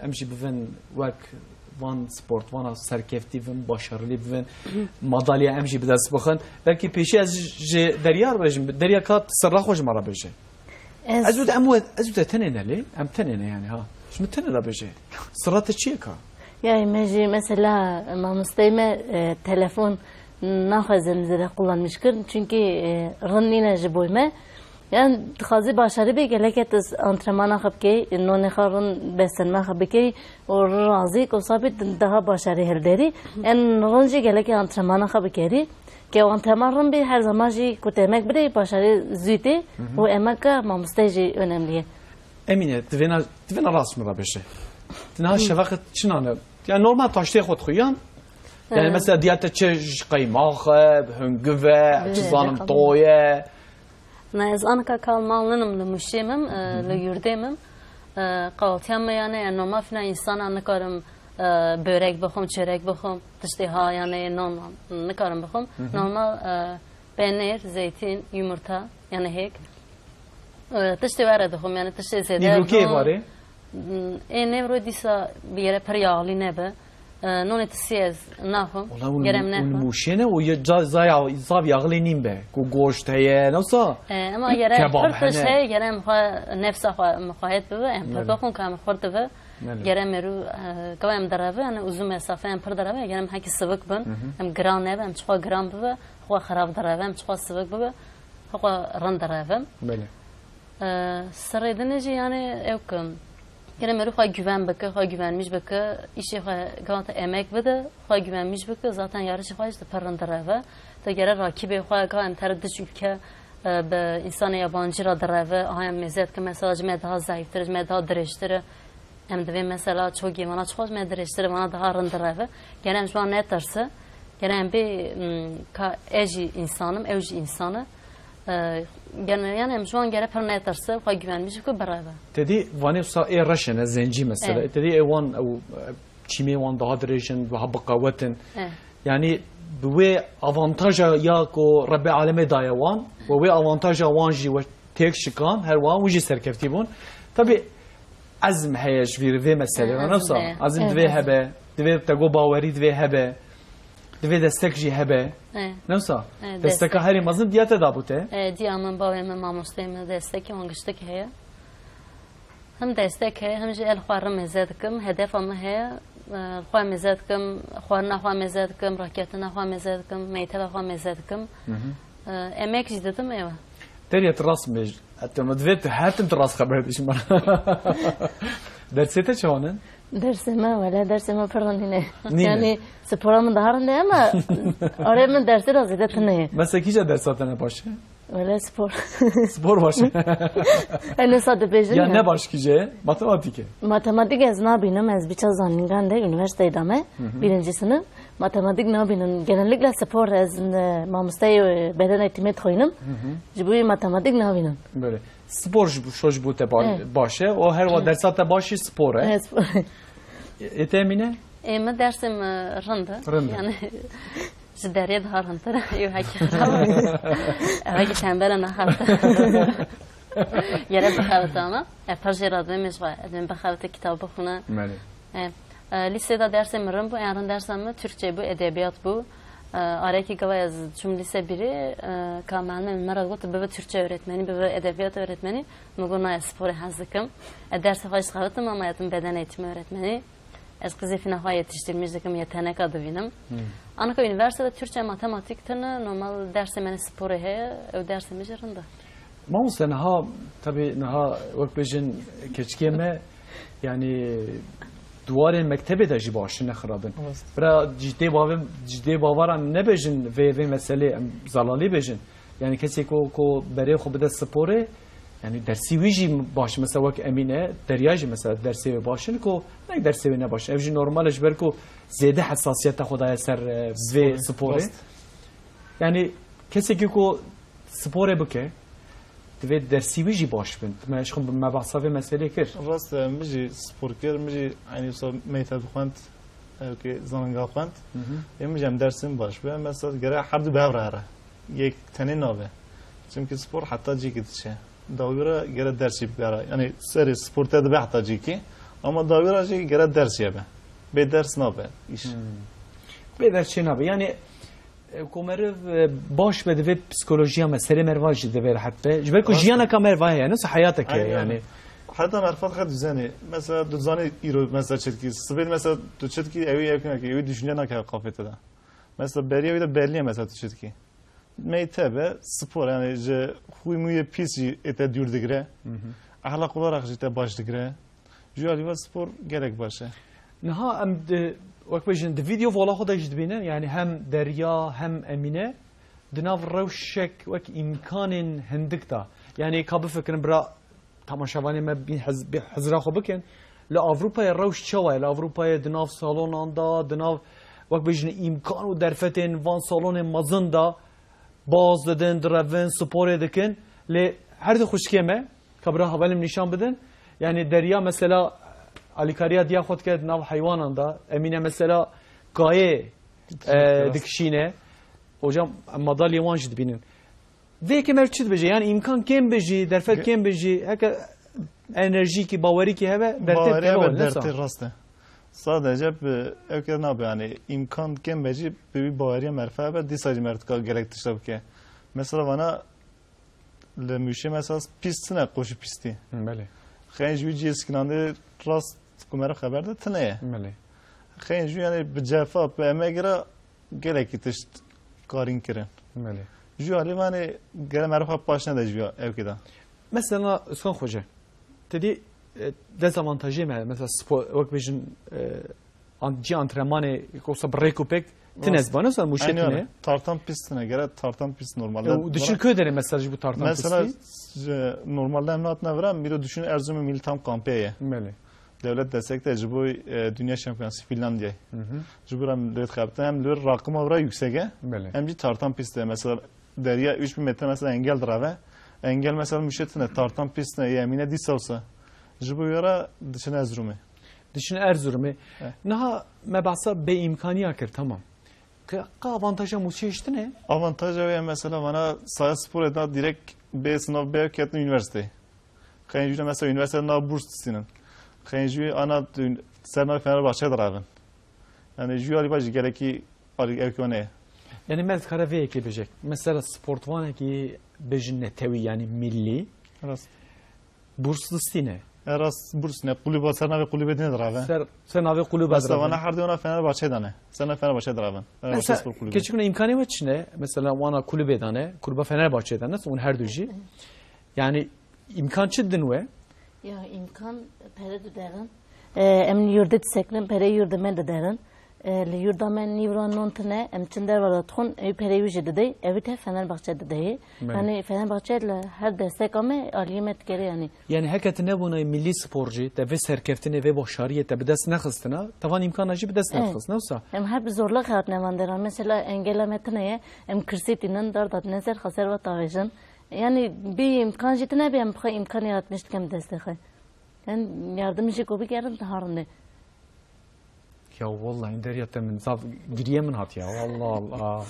امجی بفن وقت وان سپورت وان سرکفتی و باشرلی و مدالیا امشی به دست بخن بلکه پیشی از دریا رو بجیم دریا کات سر خوش مرا بجه ازود تنینه لی ام تنینه یعنی ها شو تنینه را بجه سرات چیه کا يعني ماجي مثلا ما مستيمة تلفون ناخذ زي قلنا مشكل çünkü رنينا جبويمة يعني تخازي باشري بيجي لكت أنترمان خبكي إنه نخارن بسن ما خبكي ورازي كوسابي ده باشري هالدري إن رنجي جلك أنترمان خبكيري كي أنترمان بي هر زمانجي كتمك بدي باشري زيتي وإمك ما مستيجي önemli. Emine, تفينا راس مرة بشه. تنها الشفقة شنو يعني نورمال تاشتي خود خيان. يعني مثلا دياتا تشج قيماخ هنجفة تزانم طوية. از آن که کالمالنم لمشیمم لیوردیمم قالتیم یعنی نورمال فنا انسان نکارم börek بخوم çörek بخوم تشتی ها yani normal نکارم بخوم normal peynir zeytin yumurta yani hek تشتی وارد بخوم yani تشتی زیاده نیروکی واره اینه رو دیسا بیاره پریالی نبه نون تسیز نخم گرم نخم الموشینه و یه زاب یاغلی نیم به کو گوشت هیه نوسا اما گرم خورتش هی گرم نفس مخواهد ببه ام بخون که ام خورد ببه گرم مرو قوام درابه انا uzun mesafe ام پر درابه گرم هکی سبک بن ام گران نبه ام چخوا گرام ببه خوا خراب درابه ام چخوا سبک ببه خوا رن درابه بله سریدنجی yani evkim گرم مرو خواهی güven بکه خواهی güvenmiş بکه işi خواهی گانت emek بده خواهی güvenmiş بکه zaten yarışı خواهی işte parındırave تا گره rakibi خواهی گاه تردش ülke به insan yabancı را درave آهایم مزید که مثلا جمعه daha zayıftır جمعه daha diriştir hem de mesela çok iyi bana çok me diriştir bana daha rındırave gene şu an ne tersi gene bir eji insanım evji insanı yani hem şu an gene per ne tersi xwe güvenmiş ku beraber. Tedi vani usta raşene zenci mesela. Tedi evan çime wan daha direjin ve habqawetin. Yani bu avantaja ya ko Rabbi aleme daya wan ve avantaja wan ji ve tek şikan her wan uji serkefti bun. Tabi azm heyeş ve mesela nasıl azm dve hebe dve tego baweri dve hebe dve destek ji hebe nasıl destek her mazın diyete da bute diyamın bawemın mamostayımın destek hangıştık heye hem destek heye hem ji el xwarım mezedkim hedef ama heye xwa mezedkim xwarna xwa mezedkim raketna xwa mezedkim meytebe xwa mezedkim emek ji dedim eva Teriyet rasmej hatta madvet hatim tras haber dişim bana dersete çoğunun dersime valla dersime pardon yani sporamın da harında ama oraya mı dersi razı ne mesela kiçe dersatına başı valla spor spor başı ne sadece bejin ya ne baş kiçe matematik ez ne bileyim ez bir çazaningan de üniversitede mi birinci sınıf matematik ne bileyim genellikle spor ez mamustayı beden eğitimi koyunum bu matematik ne bileyim böyle spor şoj bu te başı o her va dersata başı spor etemine ama dersim rında yani Derya da harantır yok hakikaten tembel naharta yere bakhavet ama perjerad ve mezva ben bakhavet kitap okuna lisede dersim rım bu yarın dersem Türkçe bu edebiyat bu araki gavaz cümlesi biri kamanın meragot bebe Türkçe öğretmeni bebe edebiyat öğretmeni muguna spor hazıkım derse hoş kalıtım ama yatım beden eğitimi öğretmeni Ez kızı fina yetiştirmiştim yetenek adı benim. Anka üniversitede Türkçe matematikten normal dersimene sporu he, o dersimiz yerinde. Maalesef naha tabi naha vakbejin keçkeme yani duvarın mektebe de jibaşın ne xarabın. Bira ciddi bavaran ne bejin ve mesele zalali bejin. Yani kesi ko bere xo bede sporu yani dersi vici baş mesela vak emine deryaj mesela dersi başın ko ne dersi ne baş evci normalş berko zede hassasiyete xodaya ser ve sporu yani kesi ki ko sporu bike ve dersi vici baş bin ma eşkım ma bahsa ve mesele kir rast miji spor kir miji yani so meyta dukhant ki zananga khant emijam dersim baş ve mesela gere hardu bevra yek tane nove çünkü spor hatta cikitçe davira gere dersi bera yani seri sporta da hatta ciki ama davira şey gere dersi be be ders ne be iş be ders ne be yani komer baş be de psikolojiya mesele mervacı de ver hatta jber ko jiyana kamer var yani nasıl hayatık yani hatta merfat khad düzeni mesela düzeni iro mesela çetki sibel mesela çetki evi yakın ki evi düşüncene kadar kafete da mesela beriye de belli mesela çetki meytebe spor yani je huymuye pis ete dürdügre ahlak olarak işte başlıgre jüali spor gerek başa naha em de vakbejin de video vola xoda jidbine yani hem Derya hem Emine dinav rewşek vek imkanın hendikta yani kabı fikrin bra tamaşavani me bin hazra xo bikin la Avrupa'ya rewş çava la Avrupa'ya dinav salonanda dinav vakbejin imkan u derfetin van salonun mazında باز دادن درون سپور دکن لی هر دو خوشکیمه کبره حوالیم نشان بدن یعنی دریا مثلا علیکاریا دیا خود کرد ناو حیوانان دا امینه مثلا گایه دکشینه hocam madalya wanjid binin ve kemer çit beje yani imkan kem beji derfet kem beji heka enerji ki bawari ki heve dertet rastı sadece evker ne yapıyor yani imkan kem beji bir bawariye merfa ve disacı mertka gerektirse ki mesela bana le müşe mesela pistine koşu pisti bale خیلی جویی اسکنانده راست کمر خبر ده تنه بله خیلی جویی یعنی بجافا به امگرا گلکی تشت کارین کرن بله جویی علی معنی گل معروفه پاشنه ده جویی ev kida mesela Özkan Hoca dedi dezavantajı mı mesela spor vak bejin anti antrenmanı kosa brekupek tines bana sen müşetine tartan pistine göre tartan pist normalde düşün köydere mesajı bu tartan mesela normalde emniyatına veren bir de düşün Erzurum Milli Tam Kampiyaya bele devlet destekte bu dünya şampiyonası Finlandiya Cumhuriyet devlet kaptanı hem de rakıma vura yüksek hem de tartan pistte mesela derya 3000 metre mesela engel drave. Engel mesela müşetine tartan pistine yemine disalsa. Jibu yara dışına Erzurum'u. Dışına Erzurum'u. Naha mebasa be imkaniya kır tamam. Ka avantaja muçi işte ne? Avantaja ve mesela bana saya spor eda direkt be sınav be kettin üniversite. Kayıncı mesela üniversitede na burs istinin. Kayıncı ana sernar Fenerbahçe drave. Yani jüyali bacı gereki evkone. Yani mez karavi ekleyecek. Mesela sportvan ki bejinne tevi yani milli. Rast. Burslu stine. Rast burs ne kulübe sernar kulübe ne drave. Sernar kulübe drave. Mesela bana her ona Fenerbahçe dane. Sernar Fenerbahçe drave. Mesela küçük bir imkanı var içinde. Mesela bana kulübe dane, kulübe Fenerbahçe dane. Onun her düji. Yani imkan çıddın ve. Ya imkan pere de derin. Em yurdet seklen pere yurdeme de derin. Yurdamen nivran nontne em çinder var tkun pere yüce de evite Fenerbahçe de. Yani Fenerbahçe ile her destek ama alimet geri yani. Yani hakikaten ne buna milli sporcu de ve serkeftine ve başarıyete bir ders ne kıstına tavan imkan acı bir ders ne kıstına olsa. Em her bir zorluk hayat ne vandera mesela engellemetine em kırsitinin dardat nezer hasar ve tavajın. Yani bir imkan jitine bir imkan yaratmıştık hem desteği. Yani yardımcı kobi gelin taharne. Ya vallahi deriyete min zaf giriye min hat ya Allah Allah.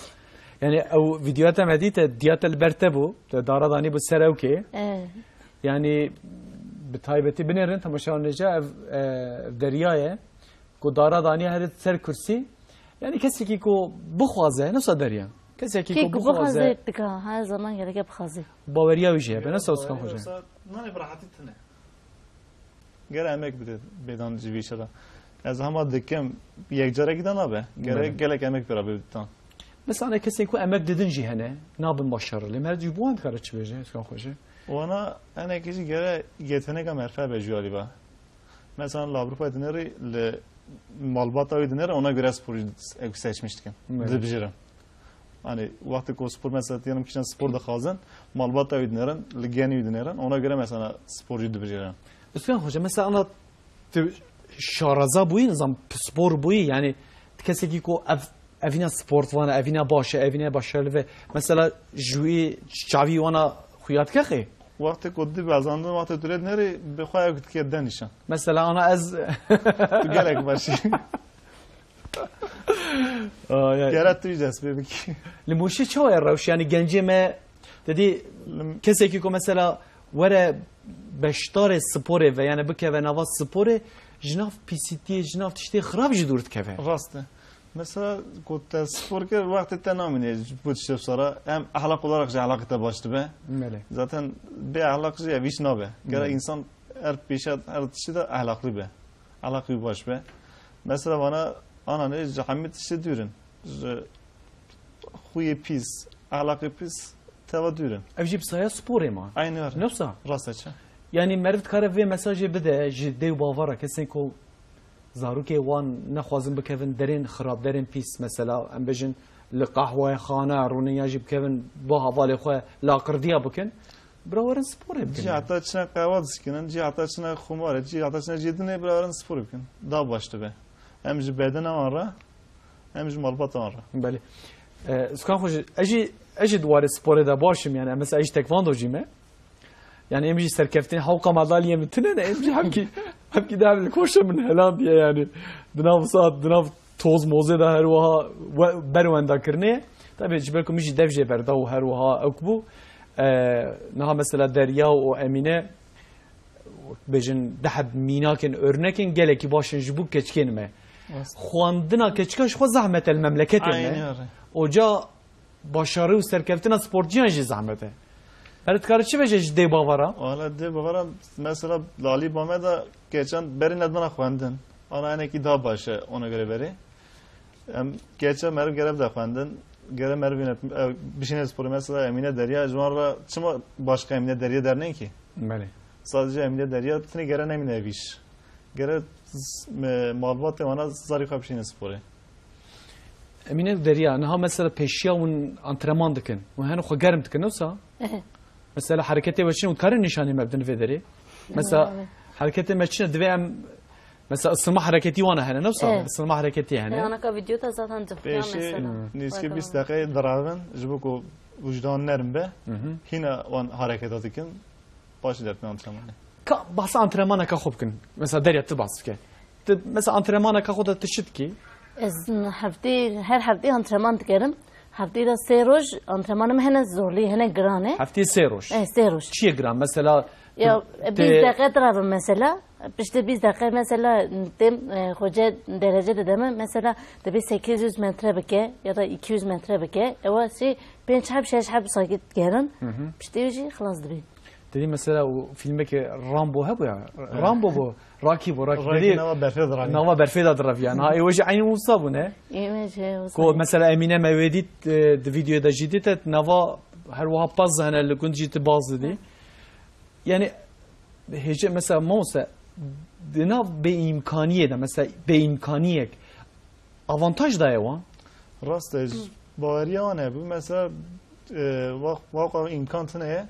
Yani o videoya medite diyatel berte bu. Dara dani bu serevki. Yani bir taybeti binerin tamaşa neca deriyaya. Ko dara dani her ser kursi. Yani kesi ki ko buxaze nasıl deriya. Kesi ki ko buxaze. Her zaman gerek buxaze. Bavariya wiye ben nasıl olsun hoca. Ne brahatitne. Gere emek bedan civişara. Az hama dikem yekjara giden abi. Gerek emek beraber bitten. Mesela kesin ki emek dedin cihane. Nabın başarılı. Merci bu an kadar çıkacak sen hoca. Ona ana kişi gere yetenek amerfe becüali ba. Mesela Avrupa dinleri le Malbata dinleri ona göre spor seçmiştik. Dibjiram. Hani vakti ko spor mesela diyelim ki sporda kazan Malbata dinlerin, Ligeni dinlerin ona göre mesela sporcu dibjiram. Üstün hoca mesela ana şaraza buyi nizam spor buyi yani kesi ki ko evine sport vana evine başa evine başarılı ve mesela juyi çavi vana xuyat ki vakti ko dib azandı vakti türed nere bexaya gitke denişan. Mesela ana az gerek başı. Yaratmayacağız bebek. Limuşi çoğu yarış yani gencime dedi kesi ki ko mesela vere beştare sporu ve yani bike ve nava sporu jnav pisitiye jnav tişte xrab jidurt keve. Rastı. Mesela kotta spor ke vakti tenamine bu tişte sonra hem ahlak olarak ahlakta başladı be. Zaten bir ahlakçı ya viş nabe. Gerek insan her peşat her tişte ahlaklı be. Ahlaklı baş be. Mesela bana ana ne cahamit tişte diyorum. Huye pis, ahlakı pis tava diyorum. Evcip saya spor ema. Aynı var. Nasıl? Rastça. Yani mervet kare ve mesajı bide jidde bavara kesin ko zaruke wan naxwazim bikevin derin xrab derin pis mesela em bejin li qahwe xana runiya jib kevin bu havale xwe laqirdiya bikin brawarin spor bikin. Ji hatta çına kahve dikinin, ji hatta çına xumar, ji hatta çına jedine brawarin spor bikin. Da başta be. Hem ji beden amara hem ji malbat amara. Beli. Skan hoca eji duvar spor da başım yani mesela iş tekvando jime. Yani emci serkeftini havka madalya mitine ne emci hamki devli koşa min helan diye yani dınav saat dınav toz moze da her vaha berwenda kirne tabi jibelkum iş devje berda o her vaha akbu naha mesela derya o emine bejin dahab minakin örnekin geleki başın jibu keçken me xwandina keçkan xwe zahmet el memleketin oca başarı ve serkeftina sporcuyan ji zahmete. Her karşı ve ciddi bavara. Valla de bavara mesela Lali Bame da geçen beri nedana xwendin. Ana eneki daha başa ona göre beri. Geçen merv görev de xwendin. Görev mervine bir şey sporu mesela Emine Derya Jwanra çıma başka Emine Derya derneği ki. Beli. Sadece Emine Derya bütün gelen Emine eviş. Görev malbat ona zarika bir şey sporu. Emine Derya ne ha mesela peşya un antrenman dikin. Ve hani xwe germ dikin olsa. Mesela hareketi başına karın nişanı mebdin vederi. Mesela hareketi başına devem mesela ısınma hareketi vana hene nasıl? Isınma hareketi yani. Ana ka video da zaten tıkıyor mesela. Niski 20 dakika daraven jibu ko vücudan nerim be. Yine on hareket dikin. Başı dertme antrenmanı. Ka bahsa antrenmana ka خوب kın. Mesela deriyatı bas ki. Mesela antrenmana ka xoda tişit ki. Ez her hafte antrenman dikerim. Haftayı da seroj antrenmanım hene zorlu, hene grane. Haftayı seroj. Seroj. Çiye gram mesela? Ya biz dakika tarafım mesela. İşte biz dakika mesela dem hoca derece de deme mesela tabi 800 metre beke ya da 200 metre beke. Ama şey 5 hap 6 hap sakit gelin. İşte bir şey خلاص tabi. Dedi mesela o filmdeki Rambo he bu ya. Rambo bu. Rocky bu. Rocky Nava berfeda drav yani. Ha evoji aynı olsa bu ne? Ko mesela Emine Mevedit videoda ciddet Nava her vaha paz hani lekun ciddi bazı dedi. Yani hece mesela Musa dina be imkaniye de mesela be imkaniye avantaj da ya. Rastej bağırıyane bu mesela vaka imkan ne?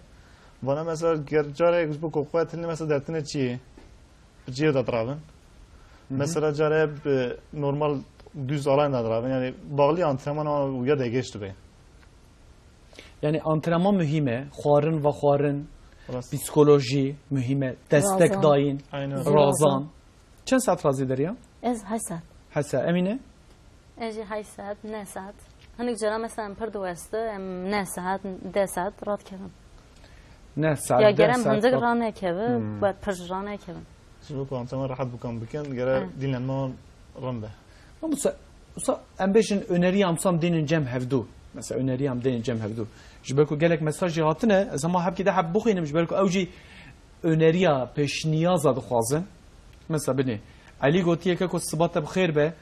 Bana mesela gerçekten bu kokvatilini mesela dertine çiğ da trabın. Mesela care normal düz alan da trabın yani bağlı antrenmana uya da geçti be. Yani antrenman mühime, xwarın ve xwarın, psikoloji mühime, destek dayın, razan. Çend saat razı eder ya? Ez 8 saat. 8 saat. Emine? Eji 8 saat, 9 saat. Hanik jara mesela per dueste, 9 saat, 10 saat rahat kevim. 9 saat, 10 saat. Ya gerem hındık rane kevim, bat perj rane kevim. Şimdi bu antrenman rahat bukan biken, gere dinlenme rambe. Ama em beşin öneriyam sam dinin cem hevdu. Mesela öneriyam dinin cem hevdu. Jibelko gelek mesajı hatine, ama hep ki de hep buxinem jibelko evci öneriya peşniyaza dixwazin. Mesela beni Ali gotiye ke ko sıbata bxeyr be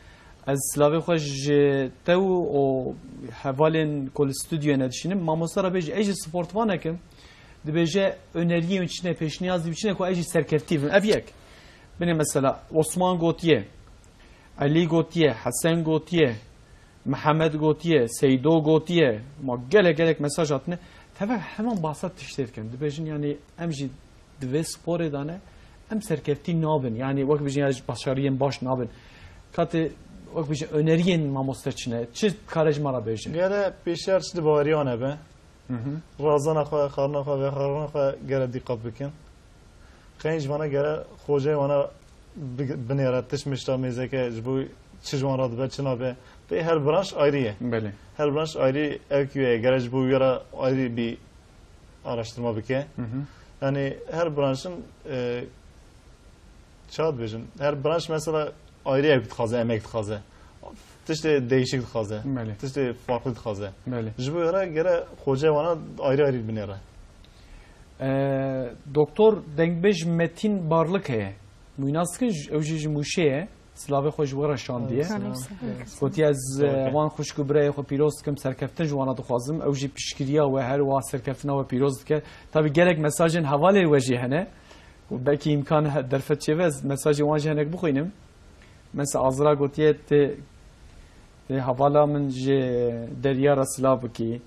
az slavê xwe ji te û hevalên kol stüdyoyê dişinim mamostara bêje ez jî sportvanekim dibêje öneriyê içine peşniyazî içine ku ez jî serkeftî bim ev yek beni mesela Osman gotiye Ali gotiye Hasan gotiye Mehmet gotiye Seydo gotiye ma gelek mesaj hatine teve hemen bahsat tişterken dibêjin yani em jî divê sporê de ne em serkeftî nabin yani wek bijin ya başariyên baş nabin katê wek bijin öneriyên mamosteçine çi karej mara bêjin gere pêşer çi baweriyane be razana xwe xarina xwe ve xarina xwe gere dîqat bikin qenc vana gere xojê wana binêre tişmişta mêzeke ji bo çi ji wan re dibe çi nabe ve her branş ayrı ye her branş ayrı evküye gere ji bo yara ayrı bir araştırma bike yani her branşın çad bejin her branş mesela ayrı ev dixwaze emek dixwaze tiştê değişik dixwaze tiştê farklı dixwaze ji bo yara gere xojê wana ayrı binêre doktor dengbej Metin Barlık heye muynaskikin ew jî ji Mûşeyê silavê xwe ji we re şandiye gotiye ez wan xuşkûbireyê xwe pîroz dikim serkeftin ji wan re dixwazim ew jî piştgiriya we her wa serkeftina we pîroz dike tabii gelek mesajên hevalê we jî hene belki imkan derfet çeve ez mesajê wan jî hinek bixwînim mesela Azra gotiye te hevala min ji deryara silav bikî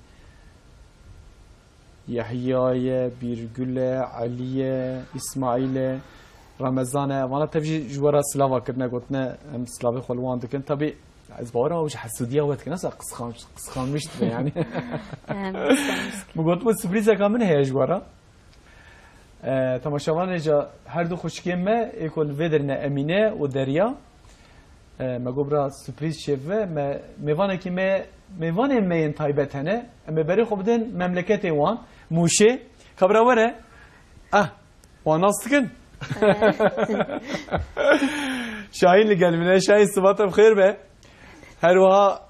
Yahya'ye, Birgül'e, Ali'ye, İsmail'e, Ramazan'e, vana tevji jwara silava kirne gotne em silavê xwe li wan dikin tabii ez bawerim ew ji hesudiya we dike nasıl kıskanmıştı yani bu gotme sürprizeka min heye jwara temaşavanê ca her du xuşkiyên me êkol vê derine Emine û Derya me gobra sürpriz çeve me mêvanekî me mêvanên me yên taybet hene em ê berê xwe bidin memleketê wan Mûşê xebra were wan nas dikin Şahin li gel mine Şahin sıbata bixêr be her wiha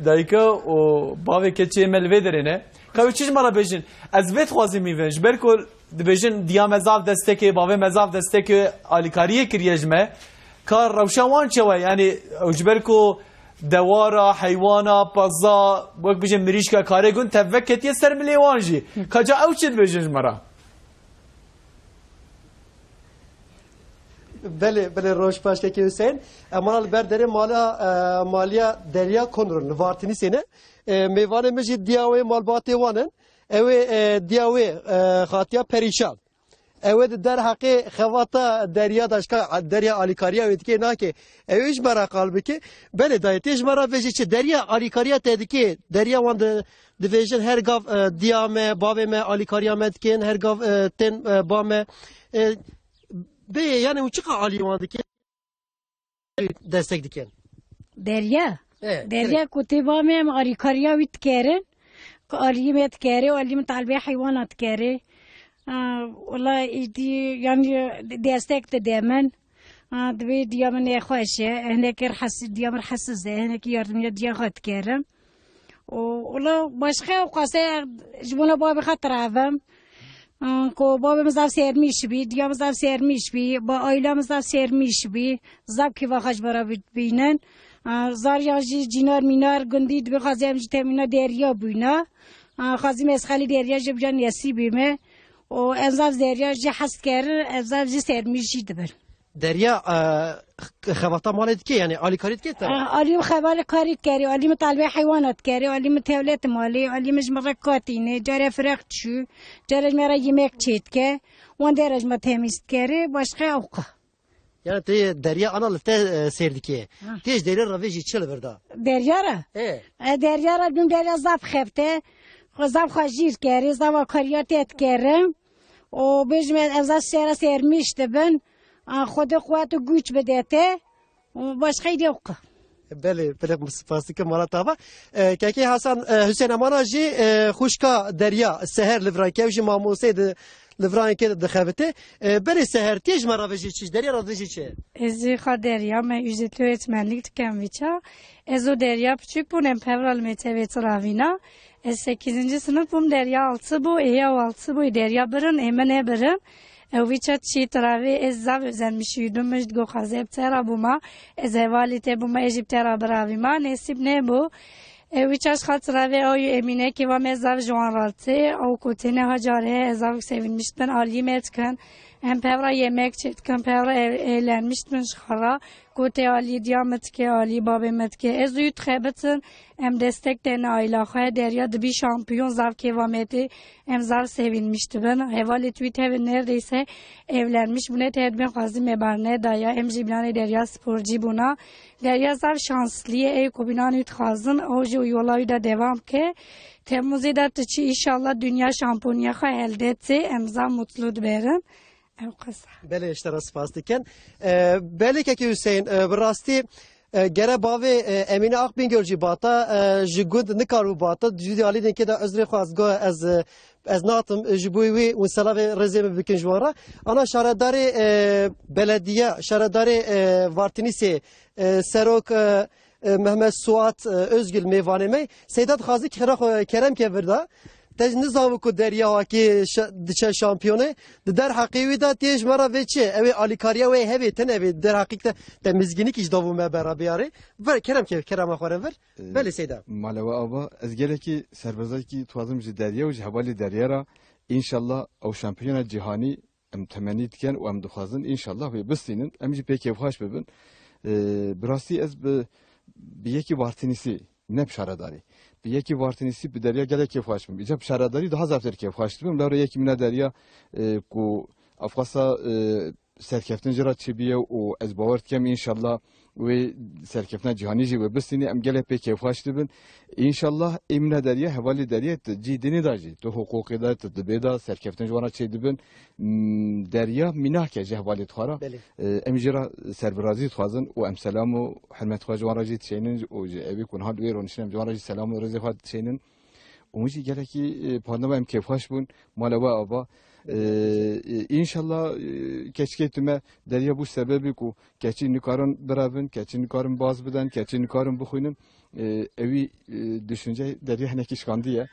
dayika û bavê keçiyê me li vê derê ne çi ji me re bêjin ez vê dixwazim mîvin ji ber ku dibêjin diya mezav destekê bavê mezav destekê alîkariyê kiriye ji me kar rewşa wan çawe yani ji ber ku dewara heywana paza wek bijin mirîşka karê gun tevvek ketiye ser milê wan jî kaca ew çi dibêjin ji me re Bele Rojpaştaki Hüseyin emanal berdere maliya derya konurun vartini sene meyvane meji diyawe malbate wanen ewe diyawe khatiya perişan evet der hakkı xevata derya daşka derya alikariya vedike nake eviş mara kalbi ki böyle dayetiş mara vejiçi derya alikariya tedike derya van division her gav diame babeme alikariya metken her gav ten bame be yani uçuka ali van dike destek diken derya derya kutiba me alikariya vitkerin alimet kere alimet talbe hayvanat kere والله يعني دستك تدمن دبي ديامن يخوشه هناك رحس ديامن حسس هناك يردم يدي خد كرم والله باشخه وقاسه جبنا بابي خاطر عظم كو بابي مزاف سير ميش بي ديام مزاف سير ميش بي با عائله مزاف سير ميش بي زاب كي واخش برا بينن زار ياجي جينار مينار گندي دبي خازم جتمنا دريا بينا خازم اسخالي دريا جبجان يسي بيمه و امزاف دریا جی حس کرد امزاف جی سرمیشی دبر دریا خواتا مالت کی یعنی علی کاریت کی علی خبر کاریت کری علی مطالبه حیوانات کری علی متولت مالی علی مجمره کاتینه جاره فرق چو جاره مرا yemek چیت که وان درج ما تمیست کری başka اوقا yani te derya ana lifte serdikiye tez derya raveji çıl verda derya ra derya ra dün derya zaf xefte زاب خاجیر کردی زاب کاریات کردم و بیشتر از سر سرمیش دبن خود قوت و گوش بدهته و باش خیلی اوقا بله مصفاسی که مالا تابا که حسن حسین امانا جی خوشکا دریا سهر لفرانکه و جی ماموسه لفرانکه دخوته بله سهر تیج مرا وجی چیز دریا را وجی چه ازی خا دریا من ücretli öğretmenlik tükenviça ezo derya küçük bu nempevrel metevet ravina 8. sınıf bu derya 6 bu eya 6 bu derya birin emene birin Eviçat çiğtravi ezzav özenmiş yüdüm müjd goxazeb tera buma ez hevalite buma ejip tera bravima nesip ne bu Eviçat xatravi oyu emine ki vam ezzav joanralti o kutine hacare ezzav sevinmiştin alim etken hem pevra yemek çetken pevra eğlenmiştin şara Kote Ali diyamet ke Ali babemet ke ezuyut xebetin em destek dene aylaxaya derya dibi şampiyon zav kevameti em zav sevinmişti ben hevalet tweet heven neredeyse evlenmiş bu ne tedbir qazi mebarne daya em jiblane derya sporcu buna derya zav şansliye ey kobinan ütxazın oju yolayı da devam ke Temmuz'da da tıçı inşallah dünya şampiyonu elde etse em zav mutlu berin بله اشتراس فاست کن بله که حسین براستی گره باوی امین آقبین گرجی باتا جگود نکارو باتا جدی علی دن که دا ازری خوازگاه از ناتم جبویی و سلاو رزیم بکن جوارا آنا شهرداری بلدیه شهرداری وارتنیسی سروک محمد سوات özgül mevaneme Seydat Xazi Kerem Kevirda تج نظام کو دریا کی دچ شامپیونه در حقیقت تیج مرا وچه اوی الیکاریا و هوی تن اوی در حقیقت تمزگینی کی دوم برا بیاره ور کرم خوره ور بله سیدا مالوا ابا از گله کی سربازای کی توازم دریا و حوالی دریا را ان شاء الله او شامپیون جهانی ام تمنیت کن و ام دخوازن ان شاء الله و بسینن ام جی پک خوش ببن براسی از به یکی وارتنیسی ne şaradari. Bir yeki vartinisi bir derya gele keyif açmam. İcab şaradari daha zafer keyif açtım. Lara yeki mina derya ku afkasa serkeftin jira çibiye o ez bavar kem inşallah ve serkeftin cihanici ve bisini em gele pek keyif açtım. İnşallah emine derya havali derya cidini daji. To hukuki da to beda serkeftin jwana çedibin derya minah ke havali thara. Em jira serberazi thazın o em selamu hürmet khaj jwana jit şeyinin o evi kun hal ver onişem jwana jit selamu rezi khat şeyinin umuji gele ki pandama em keyif açbun malava aba İnşallah keçketime derya bu sebebi ku keçi nikarın beraber keçi nikarın baz beden keçi nikarın buxunun evi düşünce derya ne kişkandı ya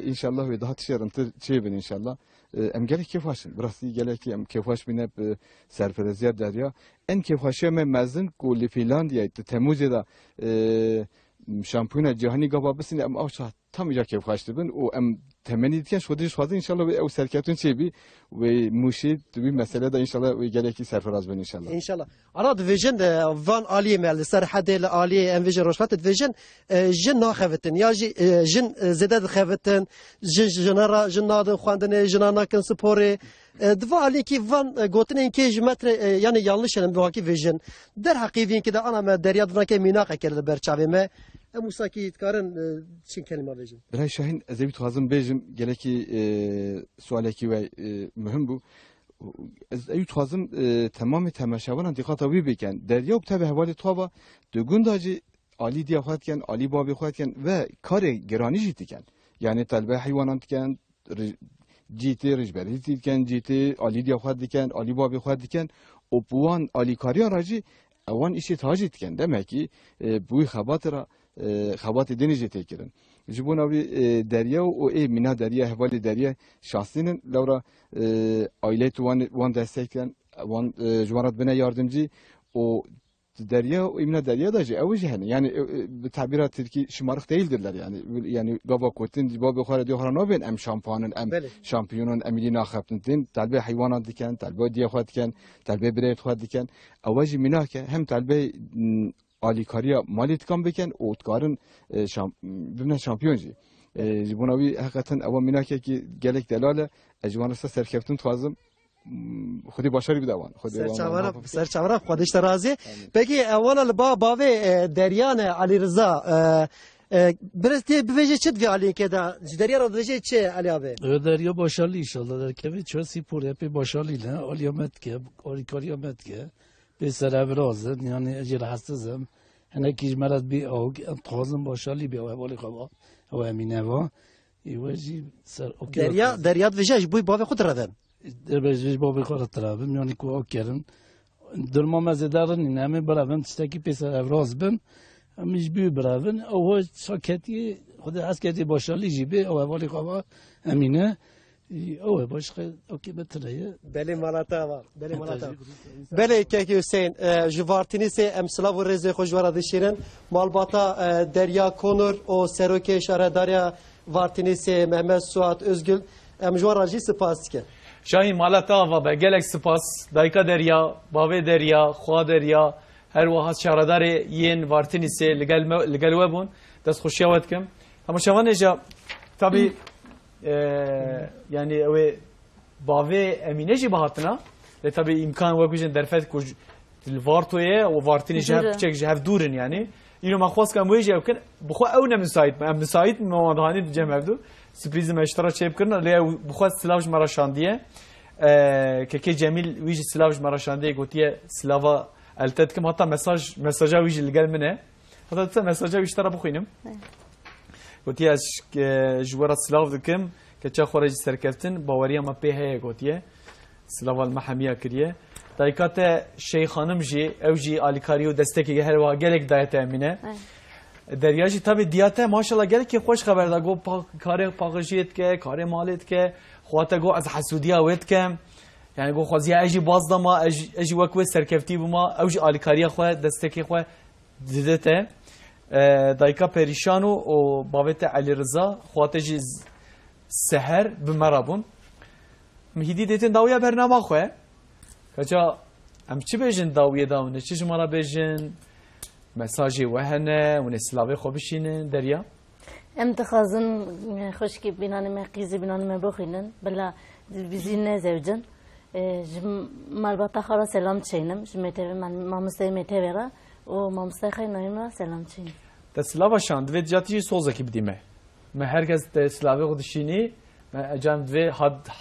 İnşallah ve daha tişarıntı çebin inşallah em gelek kefaşın burası gelek em kefaş binep serfereziyer derya en kefaşe me mezin ku Finlandiya Temmuz'da şampiyona cihani gababısını em avşa tam icak kefaştı ben o em temenni diken şodiş fazla inşallah ve o serketun çebi ve muşid bir mesele de inşallah ve gerekli serferaz ben inşallah. İnşallah. Ana division van aliye mel serhade aliye en vision roşkat division jin naxevetin ya jin zede xevetin jin jenara jin nadın xwandene jinana kan spore دوا علی کی وان گوتنین کی جمتر یعنی yanlış en bu haki vision der hakivin ki de ana me derya duna ke minaq ekerde berçave me musaki itkarın çin kelime vision Bilay Şahin ezebi tuhazım bejim geleki sualeki ve mühim bu ezebi tuhazım tamamı temaşavanan dikkata bir beken derya yok tabi havali tuhava dögün dacı Ali diye xwatken Ali babı xwatken ve kare gerani jitiken yani talbe hayvanatken جیتی رجبری دیکن جیتی علی دیافت دیکن علی بابی خود دیکن و بوان علی کاریا راجی اوان ایشی تاجی دیکن دمه کی بوی خبات را خبات دینی جیتی کرن جبون اوی دریا و ای مینا دریا حوالی دریا شخصینن لورا aiله تو وان دستکن وان جوانات بنا yardımcı o derya imna derya da evci yani tabirat Türkiye şımarık değildirler yani gaba kotin baba khara diyor khara ben em şampanın em şampiyonun emilina khaptin talbe hayvanat diken talbe diye khwatken talbe birey khwat diken evci minake hem talbe ali kariya malit kan beken o utkarın bimne şampiyonji buna bir hakikaten ev minake ki gelek delale ecvanısa serkeftin tuazım خودی باشاری بدوان سرچاورا خودش ترازی بگی اولا با باوی دریان علی رضا برستی بویژه چه دوی علی که دا دریا رو بویژه چه علی آبه دریا başarılı inşallah der ki çok spor yapı başarılı ne aliyamet ki alikariyet ki bir serebrazın yani ecir hassasım hani ki merad bir ağ tazım başarılı bir ağ vali kaba o emine va iwaji ser derya bویژه bu باوی خود ردن دربازش با بخوره ترابم یعنی کو کردن درما مزدارن این همه برابن تشتکی پسر افراز بن همیش بی برابن او ساکتی خود اسکتی باشالی جیبه او اولی خواه امینه او باش خیلی اوکی بتره بله مالاتا var بله مالاتا بله که Hüseyin جوارتینی سه امسلا و رزق خوشوارا دشیرن مالباتا دریا کنور o seroke şaredarya vartini se Mehmet Suat Özgül امجوارا جی سپاس که شاهین مالتا و به گلک سپاس دایکا دریا باوی دریا خوا دریا هر واحد شهردار ین وارتنی سه لگل وبون دست خوشیاوت کم اما شوان اجا tabi yani o باوی امینه جی بهاتنا ve tabi imkan وکوجن درفت کوج الوارتويه و وارتنی جهب چک جهب دورن yani اینو مخواست کم ویجی بکن بخو او نمسایت مسایت موادهانی جمع بدو سپریز مشترک چه بکرن لی بخواد سلاوش مراشاندیه که جمیل ویژ سلاوش مراشاندیه گوتیه سلاوا التت کم حتی مساجا ویژ لگل منه حتی تا مساجا ویژ ترا بخوینم گوتیه از جوارا سلاو دکم که چه خارج سرکفتن باوریا ما پیه گوتیه سلاوا المحمیه کریه دایکات شیخ خانم جی او جی آلیکاری و دستکی هر وا گلک دایت امینه دریاجی tabi دیاته ماشاءالله گله که خوش خبر دا گو کار پاگجیت که کار مالت که خواته گو از حسودیا وید که یعنی گو خوازی اجی باز دما اجی وکو سرکفتی بما اوج آلیکاری خو دستکی خو دیدته دایکا پریشانو و بابت علی رضا خواته جی سحر بمرابون مهدی دیتن داویا برنامه خو کجا ام چی بجن داویا داونه چی شما را بجن مساجی وهنه و نسلاوی خوبشینن دریا ام تخازن خوشکی بینانه ما قیزی بینانه ما بخینن بلا بیزین زوجن مالباتا خارا سلام چینم جمعه من مامستای میتویرا و مامستای خیلی نایمرا سلام چینم تسلاوا شان دوید جاتیجی سوزکی بدیمه ما هرکس تسلاوی خودشینی ما اجام دوی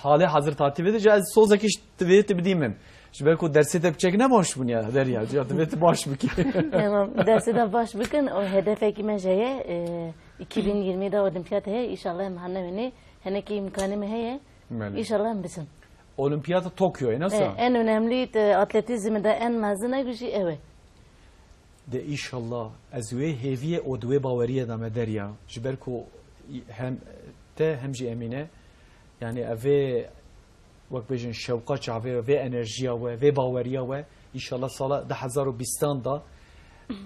حاله حاضر تاتیوی ده جاز سوزکیش دوید بدیمم شبه کو درسی de بچک نباش بونیا دریا جاتویت باش بکی dersi de baş bakın o hedefe kime jeye 2020'de olimpiyat he inşallah mahanne hani ki imkanı mı he inşallah bizim olimpiyat Tokyo'ya nasıl en önemli atletizmde en mazına gücü evet de inşallah azwe heviye o dwe bavariye da derya jiber ko hem hem ji emine yani ave وقت بيجن شوقات شعبية و انرژیا و باوریا و ان شاء الله سال 2020 دا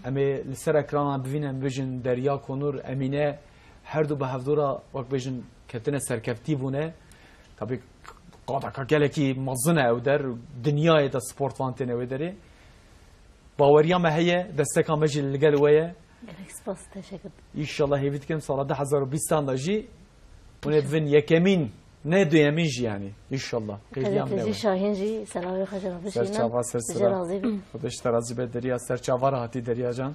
اما لسر اکران ببینم بيجن دریا کنور امینه هر دو به هفدورا وقت بيجن کتنه سرکفتی بونه طبعا قاطع کاله کی مزنه او در دنیای دا سپورت وانتنه و داره باوریا ما هي دستکا مجل لگلویه ان شاء الله هیوید کم سال 2020 دا جی ونه ببین یکمین نه دویمین جی یعنی انشالله قیام هذا نو شاهین جی سلاوی خجر سرچاوا سرسرا خودش ترازی به دریا سرچاوا راحتی دریا جان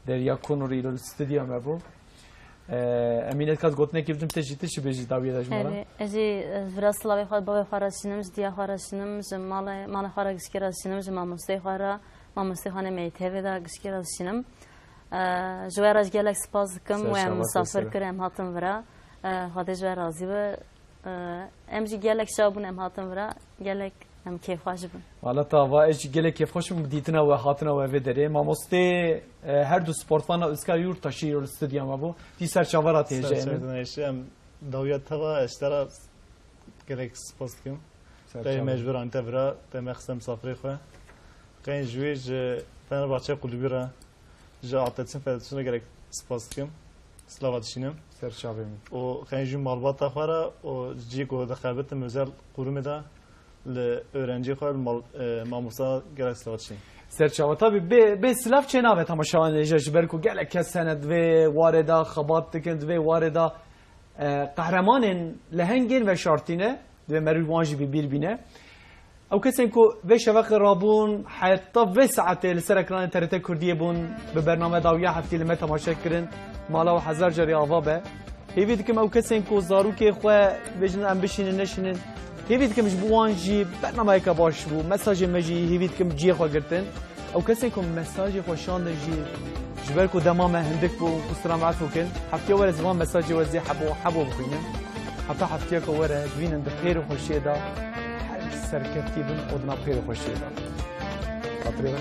دریا کنوری رو استودیو مبو امینت کات گوتنه کی بدم تجیت چی بجی داویه داشمارا ازی فراس سلاوی خود باوی خارجینم دیا خارجینم مال خارج گسکراسینم ماموسته خارا ماموسته خانه میته ودا گسکراسینم جوار از گلک سپاس کم و مسافر کرم هاتم ورا خود جوار راضی به امجی گلک شابون ام هاتم ورا گلک ام کیف خوش بون والا تا واج گلک کیف خوش بون دیتنا و هاتنا و ودره ماموسته هر دو سپورتفانا اسکار یورت تشیر استودیو ما بو دی سرچاورا تیجه ام داویت توا اشترا گلک سپاس کم به مجبور انت ورا به مخصم مسافری خو قین جویج فنرباچه قلبی را جا اتلتین فدراسیون گلک سپاس کم سلاواتشینم سرچاویم و خنجون مالبات خوره و جیگو دخابت مزل قروم ده لأورنجی خواه ماموسا گلک سلاواتشین سرچاوتا به سلاف چه ناوه تماشاوان ایجاش برکو گلک سند و واردا خبات تکند و واردا قهرمان لهنگین و شارتینه و مروانجی بیر بینه او کسین کو و شبکه رابون حتی و ساعت لسر اکران ترت کردیه بون به برنامه داویه هفتی لما تماشا کرن مالا و هزار جاری آوا به هیوید که او کسین کو زارو که خواه بجن ام بشینن نشینن هیوید که مجبوان جی برنامه که باش بو مساج مجی هیوید که جی خواه گرتن او کسین کو مساج خوشان جی جبر کو دمام هندک بو استرام عفو کن هفتی ور زمان مساج وزی حبو بخوینن هفتی که ور جوینن بخیر و خوشی دا سرکفتی بن خودنا بخیر و خوشی دا خاطری